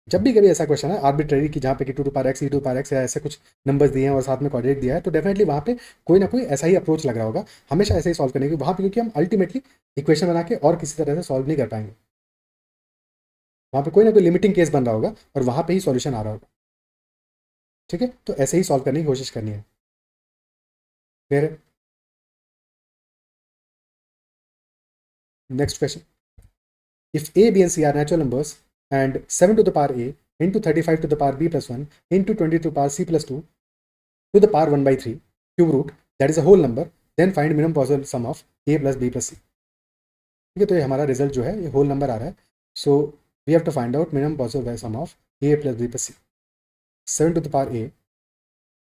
जब भी कभी ऐसा क्वेश्चन है आर्बिट्रेरी कि जहाँ पे कि 2 to power x, e to power x या ऐसे कुछ नंबर्स दिए हैं और साथ में कोऑर्डिनेट दिया है, तो डेफिनेटली वहाँ पे कोई ना कोई ऐसा ही अप्रोच लग रहा होगा, हमेशा ऐसे ही सॉल्व करने की वहाँ पे, क्योंकि हम अल्टीमेटली इक्वेशन बना के और किसी तरह से सॉल्व नहीं कर पाएंगे. वहाँ पे कोई ना कोई लिमिटिंग केस बन रहा होगा और वहाँ पे ही सॉल्यूशन आ रहा होगा. ठीक है, तो ऐसे ही सॉल्व करने की कोशिश करनी है. फिर next question. If a, b and c are natural numbers and 7 to the power a into 35 to the power b plus 1 into 20 to the power c plus 2 to the power 1 by 3 cube root, that is a whole number, then find minimum possible sum of a plus b plus c. ठीक है, तो ये हमारा रिजल्ट जो है ये होल नंबर आ रहा है. So we have to find out minimum possible sum of a plus b plus c. 7 to the power a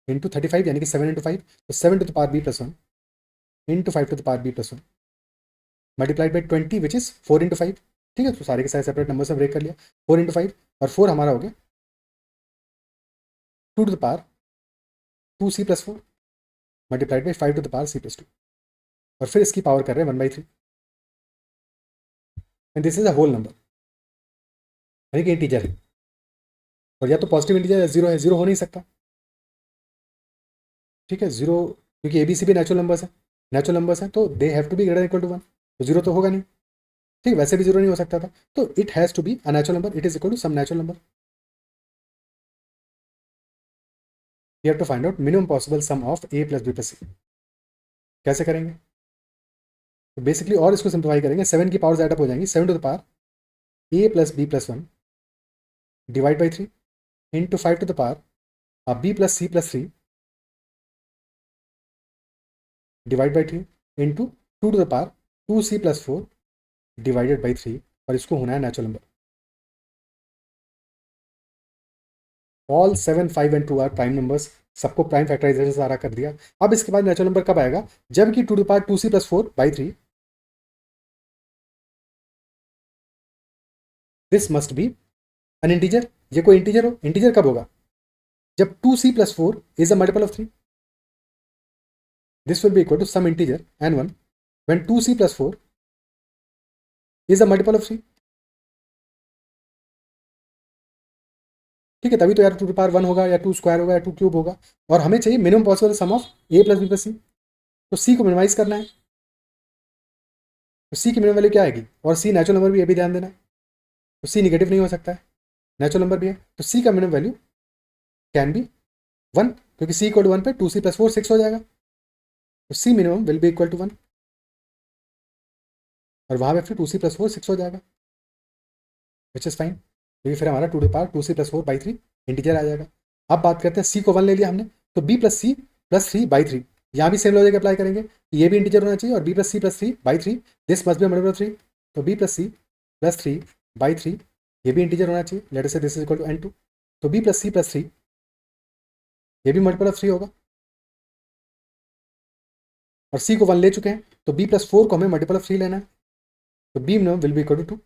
into 35, यानी कि 7 इंटू 5, तो 7 to the power b plus 1 into 5 to the power b plus 1 multiplied by 20 which is 4 into 5. ठीक है, तो सारे के सारे सेपरेट नंबर से ब्रेक कर लिया. 4 इंटू 5 और 4 हमारा हो गया 2 to the power 2c plus 4 multiplied by 5 to the power c plus 2, और फिर इसकी पावर कर रहे हैं 1/3. And this is a whole number, यानी कि इंटीजर है, और या तो पॉजिटिव इंटीजर या जीरो है, जीरो हो नहीं सकता. ठीक है, जीरो, क्योंकि ABC भी नेचुरल नंबर्स है, नेचुरल नंबर्स हैं तो they have to be greater equal to 1, तो जीरो तो होगा नहीं. ठीक, वैसे भी जीरो नहीं हो सकता था, तो it has to be a natural number, it is equal to some natural number. You have to find out minimum possible sum of a plus b plus c. कैसे करेंगे? तो बेसिकली और इसको सिंप्लीफाई करेंगे, 7 की पावर्स एडअप हो जाएंगी. 7 to the power a plus b plus 1 divide by 3 into 5 to the power b plus c plus 3 divide by 3 into 2 to the power 2c plus 4 divided by 3, और इसको होना है natural number. All 7, 5 and 2 are prime numbers, सबको प्राइम फैक्टराइजेशन सारा कर दिया. अब इसके बाद नेचुरल नंबर कब आएगा? जबकि 2 to power 2c plus 4 by 3, this must be an integer. ये कोई इंटीजर हो, इंटीजर कब होगा? जब 2c plus 4 is a multiple of 3. This will be equal to some integer n1 when 2c plus 4 is a multiple of 3. ठीक है, तभी तो यार 2 to the power 1 होगा या 2 स्क्वायर होगा या 2 क्यूब होगा। और हमें चाहिए minimum possible sum of A plus B plus C, तो सी को मिनिमाइज करना है। तो सी की मिनिमम वैल्यू क्या आएगी, और सी नेचुरल नंबर भी, ये भी ध्यान देना। तो सी निगेटिव नहीं हो सकता है, नेचुरल नंबर भी है, तो सी का मिनिमम वैल्यू कैन बी 1, क्योंकि सी इक्वल टू 1 पे 2c + 4 6 हो जाएगा, तो C minimum will be equal to 1, और वहाँ पे फिर 2c + 4 6 हो जाएगा, विच इज़ फाइन, क्योंकि फिर हमारा 2 to the power 2c + 4/3 integer आ जाएगा। अब बात करते हैं, सी को 1 ले लिया हमने, तो b + c + 3/3, यहाँ भी सेम लॉजिक अप्लाई करेंगे, ये भी इंटीजर होना चाहिए, और b + c + 3/3 this must be multiple of 3, तो b + c + 3/3 ये भी इंटीजर होना चाहिए, late us say this is equal to n2, तो b + c + 3 ये भी मल्टीपल ऑफ 3 होगा, और c को 1 ले चुके हैं, तो b + 4 को हमें मल्टीपल ऑफ 3 लेना है, तो b minimum will be equal to 2।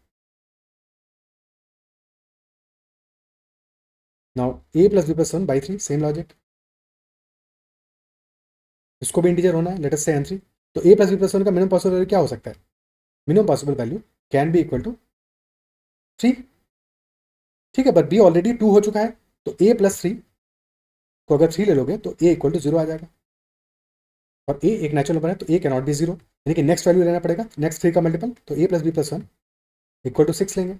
Now a + b + 1/3 same logic, इसको भी इंटीजर होना है, लेट अस से n3, तो a + b + 1 का मिनिमम पॉसिबल वैल्यू क्या हो सकता है, minimum possible value can be equal to 3, ठीक है, बट b ऑलरेडी 2 हो चुका है, तो a + 3 को अगर 3 ले लोगे तो a इक्वल टू 0 आ जाएगा, और a एक नेचुरल नंबर है, तो a कैन नॉट बी 0, यानी कि नेक्स्ट वैल्यू लेना पड़ेगा, नेक्स्ट 3 का मल्टीपल, तो a + b + 1 इक्वल टू 6 लेंगे,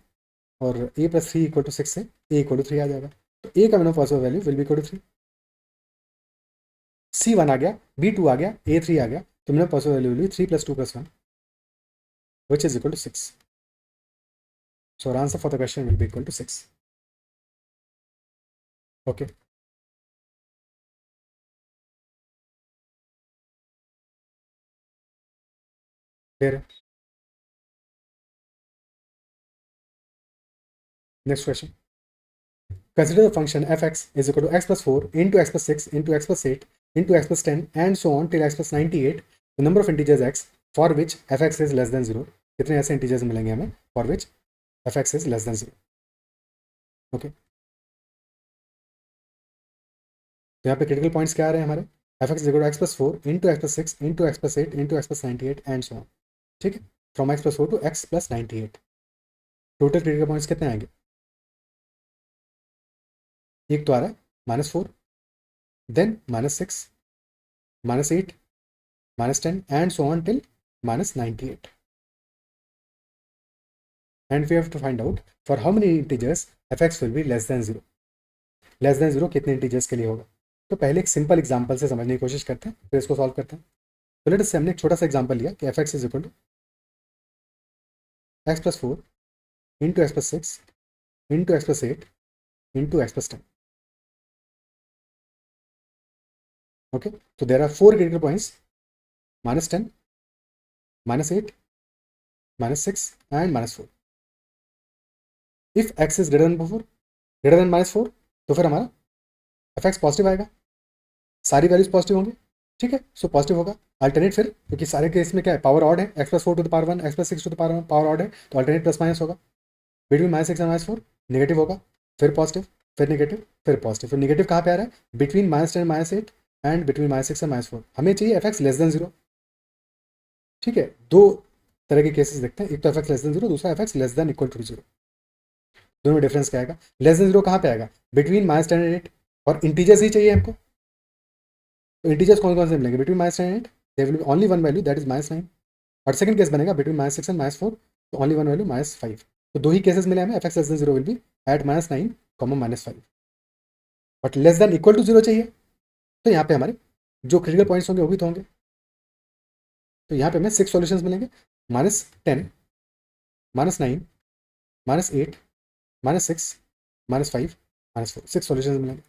और a + 3 इक्वल टू 6 से a इक्वल टू 3 आ जाएगा, तो a का minimum possible value will be equal to 3, c 1 आ गया, b 2 आ गया, a 3 आ गया, तो minimum possible value will B 3 + 2 + 1 which is equal to 6. So our answer for the question will be equal to 6. Okay. Here, next question. Consider the function fx is equal to x + 4 into x + 6 into x + 8 into x + 10 and so on till x + 98, the number of integers x for which fx is less than 0. कितने ऐसे इंटीजर्स मिलेंगे हमें for which fx is less than 0. Okay, तो यहाँ पे क्रिटिकल पॉइंट्स क्या आ रहे हैं हमारे, fx is equal to x + 4 into x + 6 into x + 8 into x + 98 and so on. ठीक है, from x + 4 to x + 98, total critical points कितने आएंगे, एक तो आ रहा है -4, then -6, -8, -10 and so on till -98, and we have to find out for how many integers fx will be less than 0. Less than 0 कितने इंटीजर्स के लिए होगा, तो पहले एक सिंपल एग्जांपल से समझने की कोशिश करते हैं, फिर इसको सॉल्व करते हैं। तो लेट से हमने एक छोटा सा एग्जांपल लिया कि fx is equal to x + 4 into x + 6 into x + 8 into x + 10. Okay, so there are 4 critical points, -10, -8, -6 and -4. If x is greater than -4, तो फिर हमारा fx पॉजिटिव आएगा, सारी वैल्यूज पॉजिटिव होंगे, ठीक है, सो पॉजिटिव होगा। अल्टरनेट फिर, क्योंकि सारे केस में क्या है, पावर ऑड है, x + 4 to the power 1 x + 6 to the power odd है, तो अल्टरनेट प्लस माइनस होगा, बिटवीन -6 और -4 नेगेटिव होगा, फिर पॉजिटिव, फिर नेगेटिव, फिर पॉजिटिव, फिर नेगेटिव कहाँ पे आ रहा है, बिटवीन -10 -8 एंड बिटवीन -6 और -4, हमें चाहिए fx लेस देन 0, ठीक है। दो तरह के केसेस देखते हैं, एक तो fx लेस देन 0, दूसरा fx less than equal to 0, दोनों में डिफरेंस क्या आएगा, लेस देन 0 कहाँ पे आएगा, बिटवीन -10 एंड 8, और इंटीजर्स ही चाहिए हमको, तो इंटीजर्स कौन कौन से मिलेंगे, between -10 and 8 there will be only one value that is -9, और सेकंड केस बनेगा बिटवीन -6 एंड -4, तो ओनली वन वैल्यू -5, तो दो ही केसेस मिले हमें, fx less than 0 will be at -9, -5, but less than equal to 0 चाहिए, तो यहाँ पे हमारे जो क्रिटिकल पॉइंट्स होंगे वो भी तो होंगे, तो यहाँ पे हमें 6 सॉल्यूशंस मिलेंगे, -10, -9, -8, -6, -5, -4, 6 सॉल्यूशंस मिलेंगे।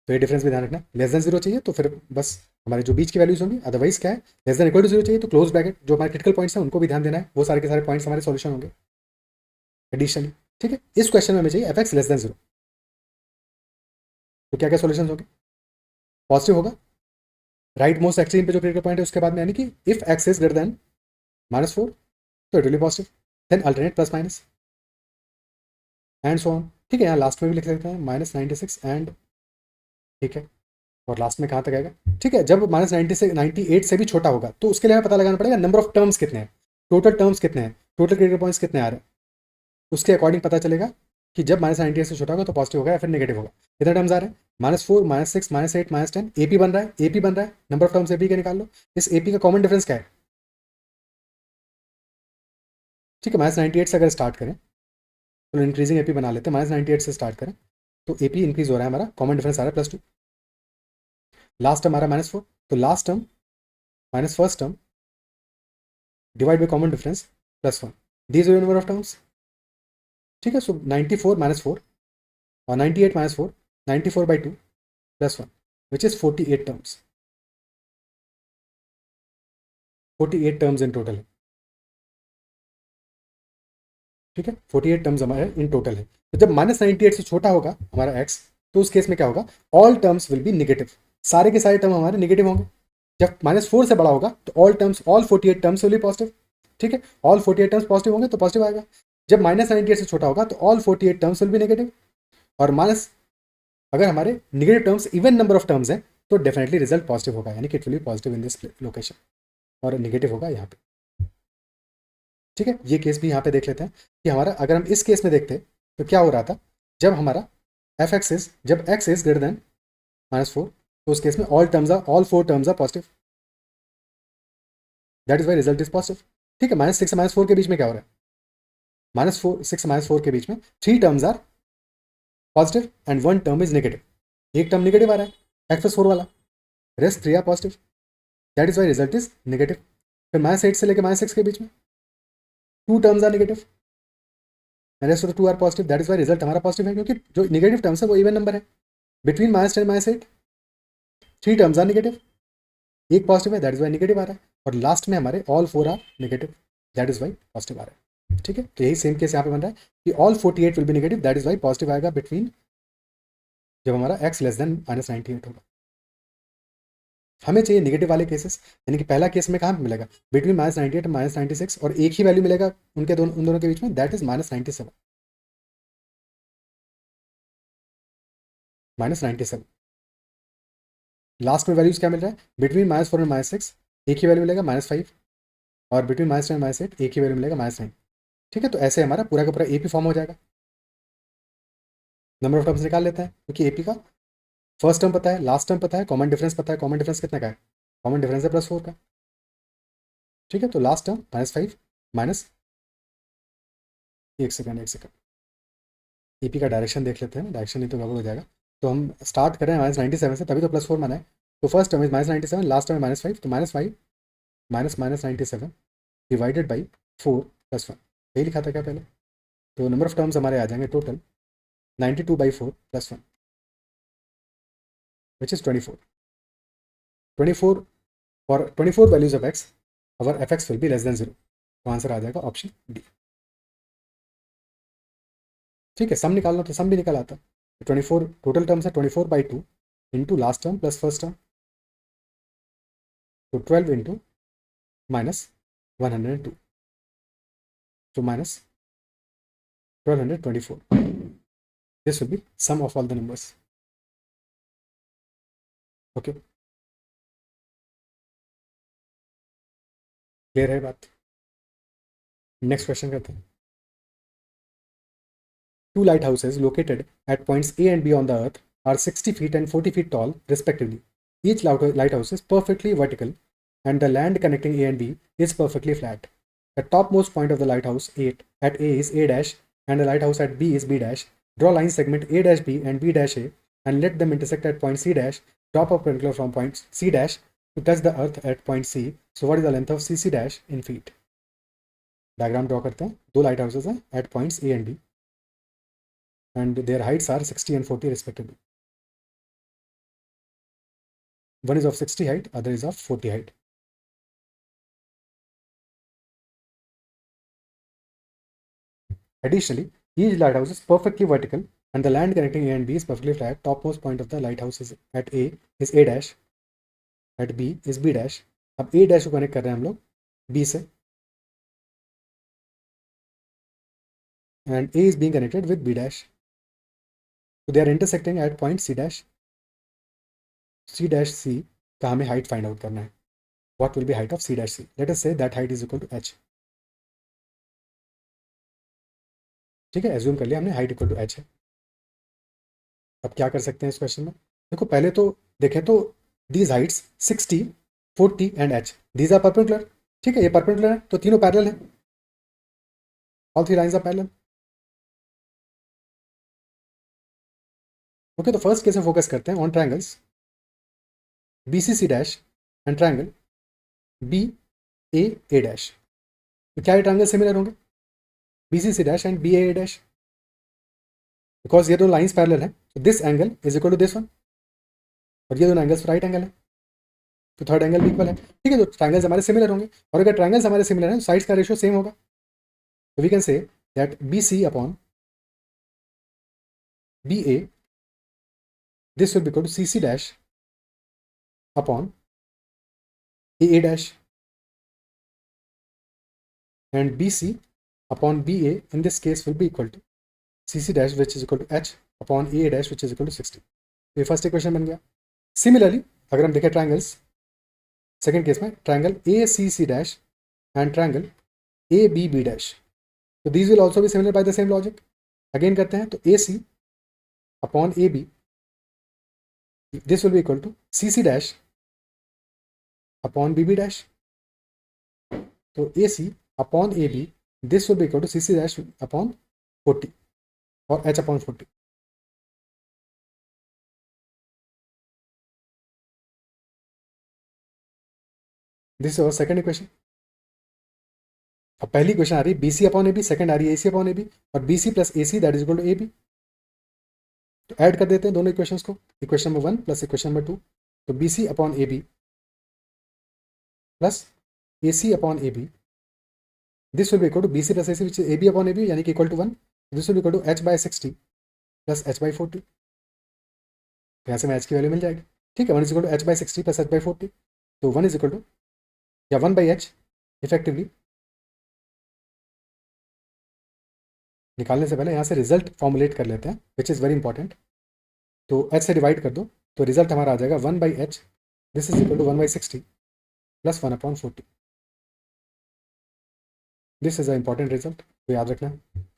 तो ये डिफरेंस भी ध्यान रखना, लेस देन 0 चाहिए तो फिर बस हमारे जो बीच की वैल्यूज होंगी, अदरवाइज क्या है, लेस देन इक्वल टू 0 चाहिए तो क्लोज ब्रैकेट, जो हमारे क्रिटिकल पॉइंट्स हैं उनको भी ध्यान देना है, वो सारे के सारे पॉइंट्स हमारे सॉल्यूशन होंगे एडिशनली, ठीक है। इस क्वेश्चन में हमें चाहिए fx लेस देन 0, तो क्या क्या सॉल्यूशंस होंगे, पॉजिटिव होगा, राइट मोस्ट एक्सट्रीम पे जो क्रिटिकल पॉइंट है उसके बाद में, यानी कि if x is greater than -4 तो it will be positive, then alternate plus minus and so on, ठीक है। यहाँ लास्ट में भी लिख सकते हैं -96 एंड, ठीक है, और लास्ट में कहाँ तक आएगा, ठीक है, जब -90 से 98 से भी छोटा होगा तो उसके लिए हमें पता लगाना पड़ेगा नंबर ऑफ टर्म्स कितने हैं, टोटल टर्म्स कितने हैं, टोटल क्रिटिकल पॉइंट्स कितने आ रहे हैं, उसके अकॉर्डिंग पता चलेगा कि जब -98 से छोटा होगा तो पॉजिटिव होगा या फिर नेगेटिव होगा। कितने टर्म्स आ रहे हैं? -4, -6, -8, -10, एपी बन रहा है, एपी बन रहा है, नंबर ऑफ टर्म्स एपी के निकाल लो। इस एपी का कॉमन डिफरेंस क्या है? ठीक है, -98 से अगर स्टार्ट करें तो इंक्रीजिंग एपी बना लेते हैं, -98 से स्टार्ट करें तो एपी इंक्रीज हो रहा है, हमारा कॉमन डिफरेंस आ रहा है +2, लास्ट टर्म आ रहा है -4, तो last term minus first term divide by common difference +1, these are number of terms. ठीक है, सो 94 - 4 और 98 - 4, 94/2 +1 which is 48 terms, 48 terms in total है। ठीक है, 48 टर्म्स हमारे इन टोटल है। तो जब -98 से छोटा होगा हमारा x, तो उस केस में क्या होगा? All terms will B negative, सारे के सारे टर्म हमारे निगेटिव होंगे। जब -4 से बड़ा होगा तो all terms, all 48 terms will be positive. ठीक है, ऑल 48 टर्म्स पॉजिटिव होंगे तो पॉजिटिव आएगा। जब -98 से छोटा होगा तो all 48 terms will be negative, और माइनस अगर हमारे negative terms even number of terms हैं तो डेफिनेटली रिजल्ट पॉजिटिव होगा, यानी कि it will be positive in this location, और नेगेटिव होगा यहाँ पे। ठीक है, ये केस भी यहाँ पे देख लेते हैं कि हमारा, अगर हम इस केस में देखते तो क्या हो रहा था, जब हमारा एफ एक्स इज, जब एक्स इज ग्रेटर देन -4, तो उस केस में all 4 terms are positive, that is why result is positive. ठीक है, -6 से -4 के बीच में क्या हो रहा है? -6 से -4 के बीच में 3 terms are positive and 1 term is negative, एक टर्म नेगेटिव आ रहा है x+4 वाला, rest 3 are positive, that is why result is negative. फिर -8 से लेकर -6 के बीच में 2 terms are negative, rest of the 2 are positive, that is why result हमारा पॉजिटिव है, क्योंकि जो नेगेटिव टर्म्स है वो इवन नंबर है। बिटवीन -10 -8 3 टर्म्स आर नेगेटिव, एक पॉजिटिव है, दैट इज वाई नेगेटिव आ रहा है, और लास्ट में हमारे all 4 are negative, that is Y positive आ रहा है। ठीक है, तो यही सेम केस यहाँ पे बन रहा है कि all 48 will be negative, that is Y positive आएगा बिटवीन, जब हमारा x लेस देन -98 होगा। हमें चाहिए नेगेटिव वाले केसेस, यानी कि पहला केस में कहाँ पे मिलेगा? बिटवीन -98 -96, और एक ही वैल्यू मिलेगा उनके दोनों, उन दोनों के बीच में, दैट इज -97, -97। लास्ट में वैल्यूज क्या मिल रहा है? बिटवीन -4 और -6 एक ही वैल्यू मिलेगा -5, और बिटवीन -10 और -8 एक ही वैल्यू मिलेगा -9। ठीक है, तो ऐसे हमारा पूरा का पूरा एपी फॉर्म हो जाएगा। नंबर ऑफ टर्म्स निकाल लेते हैं, क्योंकि एपी का फर्स्ट टर्म पता है, लास्ट टर्म पता है, कॉमन डिफरेंस पता है। कॉमन डिफरेंस कितने का है? कॉमन डिफरेंस है +4 का। ठीक है, तो लास्ट टर्म -5 माइनस, एक सेकंड ईपी का डायरेक्शन देख लेते हैं, डायरेक्शन नहीं तो गड़बड़ हो जाएगा। तो हम स्टार्ट करें -97 से, तभी तो +4 माना है। तो first term is -97, last term -5, तो -5 माइनस -97 डिवाइडेड बाई 4 +1, यही लिखा था क्या पहले? तो नंबर ऑफ टर्म्स हमारे आ जाएंगे टोटल 92/4 +1 विच इज 24, 24 और 24 values of x, our F x will be less than 0, तो आंसर आ जाएगा ऑप्शन डी। ठीक है, सम निकालना तो सम भी निकल आता। 24 टोटल टर्म्स है, 24/2 into last term plus first term, तो 12 इंटू -102, तो -1224, this will be sum of all the numbers. Okay, clear है बात? नेक्स्ट क्वेश्चन करते हैं। Two lighthouses located at points A and B on the Earth are 60 feet and 40 feet tall, respectively. Each lighthouse is perfectly vertical, and the land connecting A and B is perfectly flat. The topmost point of the lighthouse at A is A dash, and the lighthouse at B is B dash. Draw line segment A dash B and B dash A, and let them intersect at point C dash. Drop a perpendicular from point C dash to touch the Earth at point C. So, what is the length of CC dash in feet? Diagram draw करते हैं। दो लाइट हाउसेज हैं at points A and B, and their heights are 60 and 40 respectively. One is of 60 height, other is of 40 height. Additionally, each lighthouse is perfectly vertical and the land connecting A and B is perfectly flat. Topmost point of the lighthouse is at A is A dash, at B is B dash. अब A dash को कनेक्ट कर रहे हैं हम लोग B से, and A is being connected with B dash. So they are intersecting at point C dash. C dash C का हमें height find out करना है. What will be height of C dash C? Let us say that height is equal to h. ठीक है, एज्यूम कर लिया हमने हाइट इक्वल टू एच है। अब क्या कर सकते हैं इस क्वेश्चन में, देखो पहले तो देखें तो these heights 60, 40 and H, these are perpendicular. ठीक है, ये परपेंडिकुलर है तो तीनों पैरेलल है, all three lines are parallel. Okay, तो फर्स्ट केस में फोकस करते हैं on triangles B C C dash and triangle B A A dash. तो क्या ये ट्रायंगल सिमिलर होंगे, B C C dash and B A dash, because ये दो लाइंस पैरेलल है, तो this angle is equal to this one, और ये दोनों एंगल्स राइट एंगल है, तो थर्ड एंगल भी इक्वल है। ठीक है, तो ट्रायंगल्स हमारे सिमिलर होंगे, और अगर ट्रायंगल्स हमारे सिमिलर हैं तो साइड्स का रेशियो सेम होगा, तो we can say that B C upon B A, this will be equal to C C dash upon A dash, and BC upon BA in this case will be equal to CC dash which is equal to H upon AA dash which is equal to 60। ये फर्स्ट इक्वेशन बन गया। सिमिलरली अगर हम देखें ट्रायंगल्स, सेकंड केस में triangle A C C dash and triangle A B B dash, तो these will also be similar by the same logic. Again करते हैं, तो A C upon A B, this will be equal to C C dash upon B B dash, तो A C upon A B, this will be equal to C C dash upon 40 और H upon 40। This is our second equation. अब पहली इक्वेशन आ रही है B C upon A B, second आ रही है A C upon A B, और B C plus A C that is equal to A B. तो ऐड कर देते हैं दोनों इक्वेशंस को, equation number 1 plus equation number 2, तो B C upon A B plus A C upon A B, this will be equal to B C plus A C which is A B upon A B, यानी कि equal to 1, this will be equal to H by 60 plus H by 40। यहाँ से हमें एच की वैल्यू मिल जाएगी। ठीक है, 1 is equal to H by 60 plus H by 40, तो 1 इज इक्वल टू या 1 बाई एच, इफेक्टिवली निकालने से पहले यहाँ से रिजल्ट फॉर्मुलेट कर लेते हैं विच इज़ वेरी इंपॉर्टेंट। तो एच से डिवाइड कर दो, तो रिजल्ट हमारा आ जाएगा 1 by H, this is equal to 1 by 60 plus 1 upon 40। This is a important result, तो याद रखना।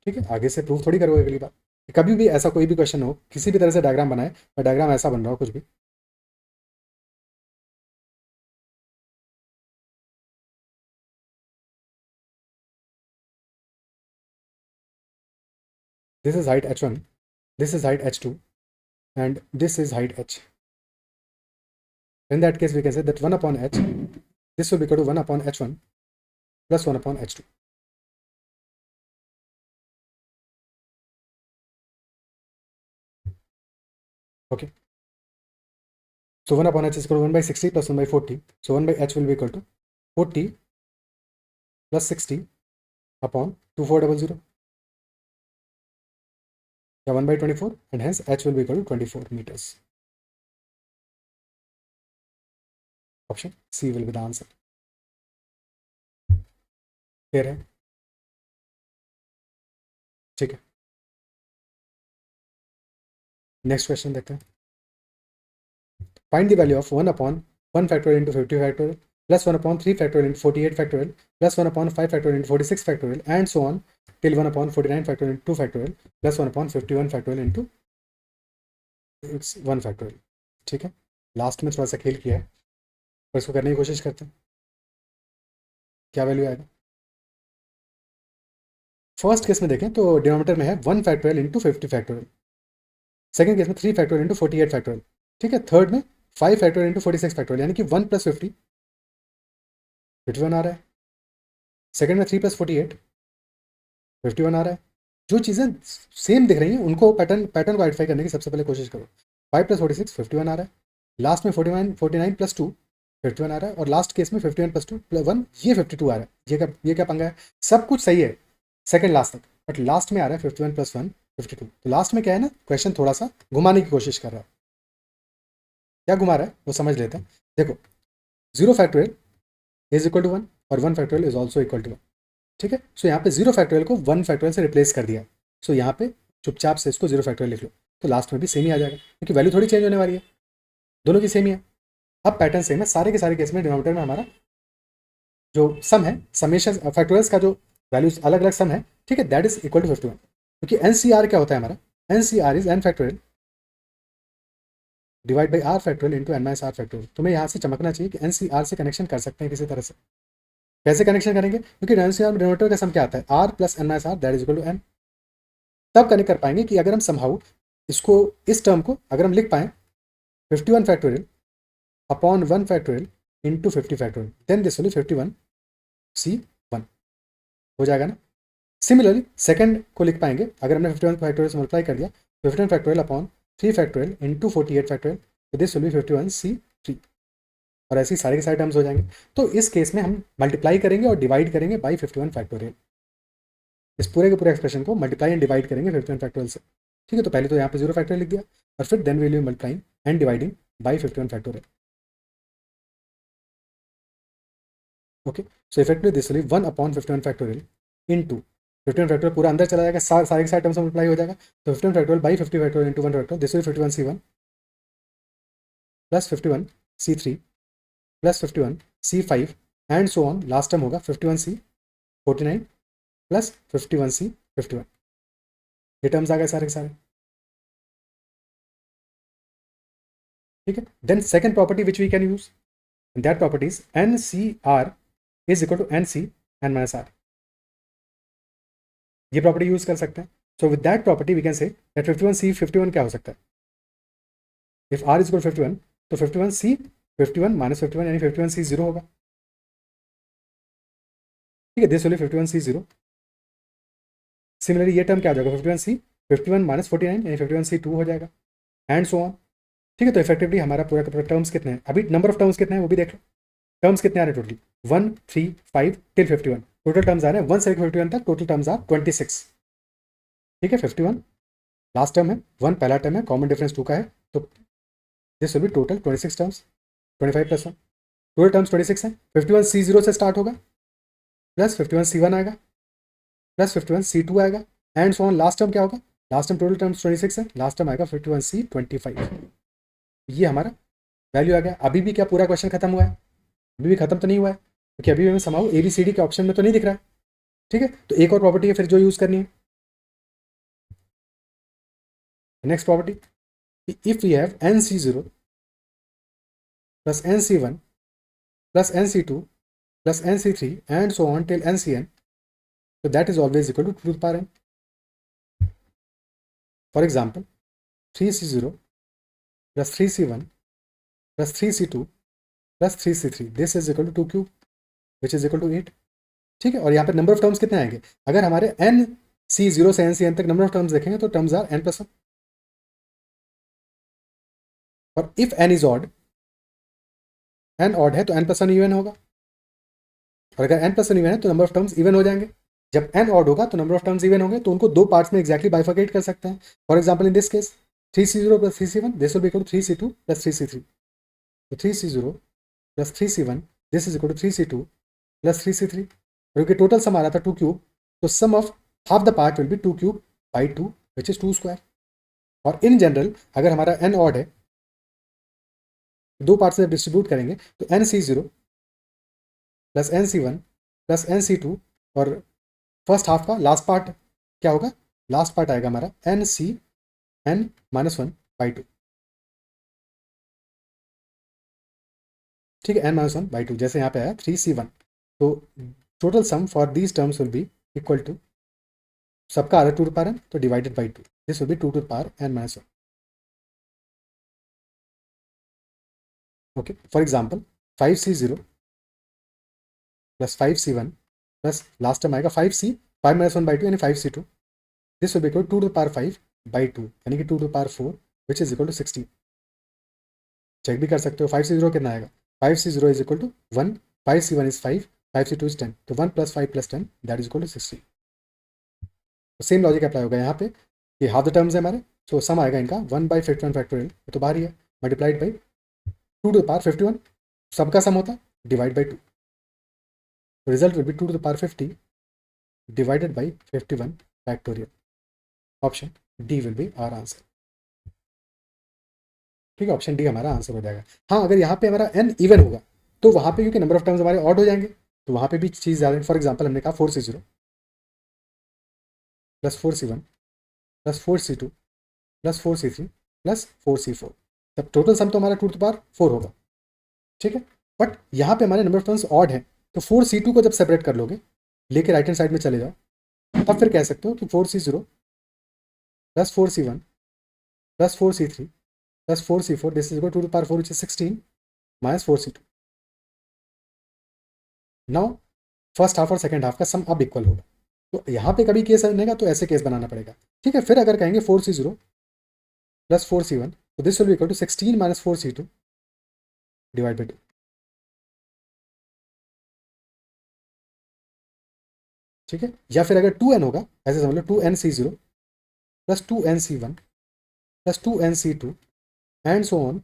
ठीक है, आगे से प्रूव थोड़ी करोगे अगली बार, कभी भी ऐसा कोई भी क्वेश्चन हो, किसी भी तरह से डायग्राम बनाए और डायग्राम ऐसा बन रहा हो कुछ भी, this is height h1, this is height h2, and this is height h. In that case we can say that 1 upon h, this will be equal to 1 upon h1 plus 1 upon h2. Okay, so 1 upon h is equal to 1 by 60 plus 1 by 40, so 1 by h will be equal to 40 plus 60 upon 2400, yeah, 1 by 24, and hence h will be equal to 24 meters. Option C will be the answer. Clear है? ठीक है, नेक्स्ट क्वेश्चन देखते हैं। Find the value of 1 upon 1 factorial into 50 factorial plus 1 upon 3 factorial into 48 factorial plus 1 upon 5 factorial into 46 factorial and so on till 1 upon 49 factorial into 2 factorial plus 1 upon 51 factorial into it's 1 factorial। ठीक है, लास्ट में थोड़ा सा खेल किया है, पर इसको करने की कोशिश करते हैं। क्या वैल्यू आएगा? फर्स्ट केस में देखें तो डिनोमिनेटर में है 1 factorial into 50 factorial, second case में 3 फैक्टोरियल इंटू 48 फैक्टोरियल। ठीक है, थर्ड में 5 फैक्टोरियल इंटू 46 फैक्टोरियल, यानी कि 1 प्लस 50 51 आ रहा है, सेकंड में 3 प्लस 48 51 आ रहा है। जो चीज़ें सेम दिख रही हैं उनको पैटर्न को आइडेंटिफाई करने की सबसे पहले कोशिश करो। 5 प्लस 46 51 आ रहा है, लास्ट में 49 प्लस 2 51 आ रहा है, और लास्ट केस में 51 प्लस 2 प्लस 1 ये 52 आ रहा है। ये क्या पंगा है? सब कुछ सही है सेकंड लास्ट तक, बट लास्ट में आ रहा है 51 प्लस 1 52। तो लास्ट में क्या है ना, क्वेश्चन थोड़ा सा घुमाने की कोशिश कर रहा है। क्या घुमा रहा है वो समझ लेते हैं। देखो, 0 फैक्टोरियल इज इक्वल टू 1 और 1 factorial is also equal to 1। ठीक है, सो यहाँ पे 0 फैक्टोरियल को 1 फैक्टोरियल से रिप्लेस कर दिया, सो यहाँ पे चुपचाप से इसको 0 फैक्टोरियल लिख लो, तो लास्ट में भी सेम ही आ जाएगा, क्योंकि वैल्यू थोड़ी चेंज होने वाली है, दोनों की सेम ही है। अब पैटर्न सेम है सारे के सारे केस में, डिनोमिनेटर में हमारा जो सम है, समेशन फैक्टोरियल्स का जो वैल्यूज अलग अलग सम है, ठीक है, दैट इज इक्वल टू 51। क्योंकि NCR क्या होता है हमारा, NCR is n factorial divide by r factorial into n minus r factorial. तुम्हें यहाँ से चमकना चाहिए कि NCR से कनेक्शन कर सकते हैं किसी तरह से। कैसे कनेक्शन करेंगे, क्योंकि NCR में डिनोमिनेटर का सम क्या आता है, r plus n minus r that is equal to n। तब कनेक्ट कर पाएंगे कि अगर हम समहाउ इसको, इस टर्म को अगर हम लिख पाएँ 51 factorial upon 1 factorial into 50 factorial, then this will be 51C1 हो जाएगा ना। सिमिलरली सेकंड को लिख पाएंगे, अगर हमने 51 फैक्टोरियल से मल्टीप्लाई कर दिया 51 factorial upon 3 factorial into 48 factorial, तो दिस विल बी 51C3, और ऐसे ही सारे के सारे टर्म्स हो जाएंगे। तो इस केस में हम मल्टीप्लाई करेंगे और डिवाइड करेंगे बाई 51 फैक्टोरियल। इस पूरे के पूरे एक्सप्रेशन को मल्टीप्लाई एंड डिवाइड करेंगे 51 फैक्टोरियल से। ठीक है, तो पहले तो यहाँ पे 0 फैक्टोरियल लिख दिया और फिर then will be multiplying and dividing by 51 factorial. Okay, so effectively this will be 1 upon 51 factorial into 51 factorial पूरा अंदर चला जाएगा, सारे के सारे टर्म्स मल्टीप्लाई हो जाएगा, तो 51 factorial by 50 factorial into 1 factorial, this will 51C1 plus 51C3 plus 51C5 and so on. Last term होगा 51C49 प्लस 51C51। ये टर्म्स आ गए सारे के सारे। ठीक है, then second property which we can use, that property is NCR is equal to NC n minus R। ये प्रॉपर्टी यूज कर सकते हैं। So with that property we can say that 51C51 क्या हो सकता है, इफ R इज इक्वल 51 तो 51C51 माइनस 51 यानी 51C0 होगा। ठीक है, this will B 51C0। Similarly ये टर्म क्या हो जाएगा, 51C51 माइनस 49 यानी 51C2 हो जाएगा एंड सो ऑन। ठीक है, तो इफेक्टिवली हमारा पूरा का पूरा टर्म्स कितने हैं, अभी नंबर ऑफ टर्म्स कितने हैं वो भी देख लो। टर्म्स कितने आ रहे हैं टोटली, 1 3 5 टिल 51, टोटल टर्म्स आ रहे हैं 1 से 51 तक, टोटल टर्म्स आर 26। ठीक है, 51 लास्ट टर्म है, 1 पहला टर्म है, कॉमन डिफरेंस 2 का है, तो this will B total 26 terms, 25 plus 1, total terms 26 है। 51C0 से स्टार्ट होगा प्लस 51C1 आएगा प्लस 51C2 आएगा and so on. Last term क्या होगा, लास्ट टर्म टोटल टर्म्स 26 है, लास्ट टर्म आएगा 51C25। ये हमारा वैल्यू आ गया। अभी भी क्या पूरा क्वेश्चन खत्म हुआ है, अभी भी खत्म तो नहीं हुआ है, क्योंकि अभी हमें समाउ ABCD के ऑप्शन में तो नहीं दिख रहा है। ठीक है, तो एक और प्रॉपर्टी है फिर जो यूज करनी है। Next property, if we have NC0 plus NC1 plus NC2 plus NC3 and so on till NCN, so that is always equal to 2 to the power n. For example, 3C0 plus 3C1 plus 3C2 plus 3C3, this is equal to 2 cube which is equal to 8. ठीक है, और यहाँ पे नंबर ऑफ टर्म्स कितने आएंगे, अगर हमारे NC0 से NCN तक नंबर ऑफ टर्म्स देखेंगे तो टर्म्स आर n प्लस 1, और if n is odd, n odd है तो n प्लस 1 इवन होगा, और अगर n प्लस 1 इवन है तो नंबर ऑफ टर्म्स इवन हो जाएंगे। जब n ऑड होगा तो नंबर ऑफ टर्म्स इवन होंगे, तो उनको दो पार्ट्स में एक्जैक्टली बाइफर्केट कर सकते हैं। For example in this case 3C0 plus 3C1 this will be equal to 3C2 plus 3C3, तो 3C0 plus 3C1 this is equal to 3C2 plus 3C3, क्योंकि टोटल सम आ रहा था 2 क्यूब, तो sum of half the part will be 2 cube by 2 which is 2 square. और इन जनरल अगर हमारा n ऑड है, दो पार्ट से डिस्ट्रीब्यूट करेंगे तो NC0 plus NC1 plus NC2, और फर्स्ट हाफ का लास्ट पार्ट क्या होगा, लास्ट पार्ट आएगा हमारा NCN माइनस 1 बाई 2। ठीक है, n माइनस 1 बाई 2, जैसे यहाँ पे आया 3C1, तो total sum for these terms will be equal to, सबका आ रहा है 2 टू पावर n, तो divided by 2, this will be 2 to power n minus 1। Okay, for example 5C0 plus 5C1 plus last term आएगा 5C 5 माइनस 1 बाई 2 यानी 5C2, this will be equal to 2 to power 5 by 2 यानी कि 2 to power 4 which is equal to 16। Check भी कर सकते हो 5C0 कितना आएगा, 5C0 is equal to 1, 5C1 is 5, 5C2 is 10, तो 1 plus 5 plus 10 that is equal to 16। तो सेम लॉजिक अप्लाई होगा यहाँ पे कि हाफ द टर्म्स है हमारे, सो सम आएगा इनका 1 बाई 51 फैक्टोरियल, तो बाहर ही है, multiplied by 2 to the power 51, सबका सम होता है डिवाइड बाई 2, तो result will be 2 to the power 50 divided by 51 factorial. Option D will be our answer. ठीक है, ऑप्शन डी हमारा आंसर हो जाएगा। हाँ, अगर यहाँ पे हमारा n इवन होगा तो वहाँ पे क्योंकि नंबर ऑफ टर्म्स हमारे ऑड हो जाएंगे, तो वहाँ पे भी चीज़ ज़्यादा। फॉर एग्जाम्पल हमने कहा 4C0 plus 4C1 plus 4c2 plus 4c3 plus 4c4। तब टोटल सम तो हमारा 2 to the power 4 होगा, ठीक है। बट यहाँ पे हमारे नंबर ऑफ टर्म्स ऑड है, तो 4c2 को जब सेपरेट कर लोगे, लेके राइट हैंड साइड में चले जाओ, तब फिर कह सकते हो कि 4c0 plus 4c1 plus 4c3 plus 4c4 this is equal to the power 4 which is 16 minus 4c2। Now first half और सेकंड हाफ का सम अब इक्वल होगा, तो यहाँ पे कभी केस बनेगा तो ऐसे केस बनाना पड़ेगा, ठीक है। फिर अगर कहेंगे 4c0 प्लस 4c1, तो this will be equal to 16 minus 4c2 divide by 2, ठीक है। या फिर अगर 2n होगा, ऐसे समझ लो 2nc0 plus 2nc1 plus 2nc2 and so on,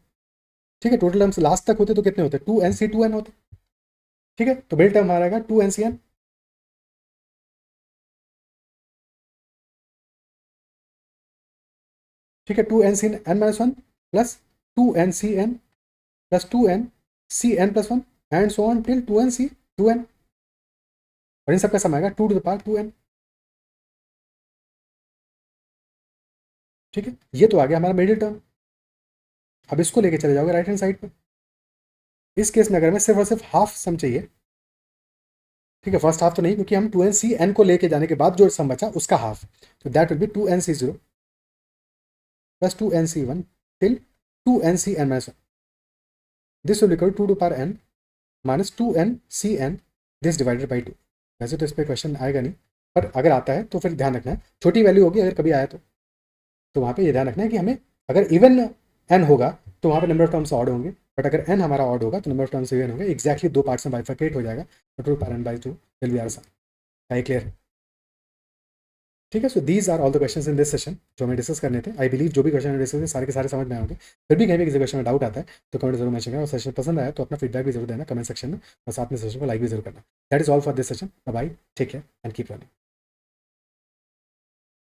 ठीक है। टोटल टर्म्स लास्ट तक होते तो कितने होते, 2nc2n होते, ठीक है। तो मिडिल टर्म हमारा आएगा 2ncn, ठीक है। 2ncn-1 plus 2ncn plus 2ncn+1 and so on till 2nc2n, और इन सबका सम आएगा 2 to the power 2n, ठीक है। ये तो आ गया हमारा मिडिल टर्म। अब इसको लेके चले जाओगे राइट हैंड साइड पे। इस केस में अगर हमें सिर्फ और सिर्फ हाफ सम चाहिए, ठीक है, फर्स्ट हाफ तो नहीं, क्योंकि हम 2ncn को लेके जाने के बाद जो सम बचा उसका हाफ, तो that will be 2nc0 plus 2nc1 till 2ncn-1, this will equal 2 to the power n minus 2ncn this divided by 2। वैसे तो इस पर क्वेश्चन आएगा नहीं, पर अगर आता है तो फिर ध्यान रखना है, छोटी वैल्यू होगी अगर कभी आया तो वहाँ पे ये ध्यान रखना है कि हमें अगर इवन n होगा तो वहाँ पे नंबर ऑफ टर्म्स ऑड होंगे, बट अगर n हमारा ऑड होगा तो नंबर ऑफ टर्म्स इवन होंगे, एक्जैक्टली 2 पार्ट्स में बाइफर्केट हो जाएगा, तो 2 power n by 2 will be our answer. है क्लियर, ठीक है। So these are all the questions in this session जो हमें डिस्कस करने थे। आई बिलीव जो भी क्वेश्चन डिस्कस हुए सारे के सारे समझ में आएंगे। फिर भी कहीं भी किसी क्वेश्चन में डाउट आता है तो कमेंट जरूर मेंशन करना, और सेशन पसंद आया तो अपना फीडबैक भी जरूर देना कमेंट सेक्शन में, और साथ में सेशन को लाइक भी जरूर करना। That is all for this session. Bye, take care and keep running.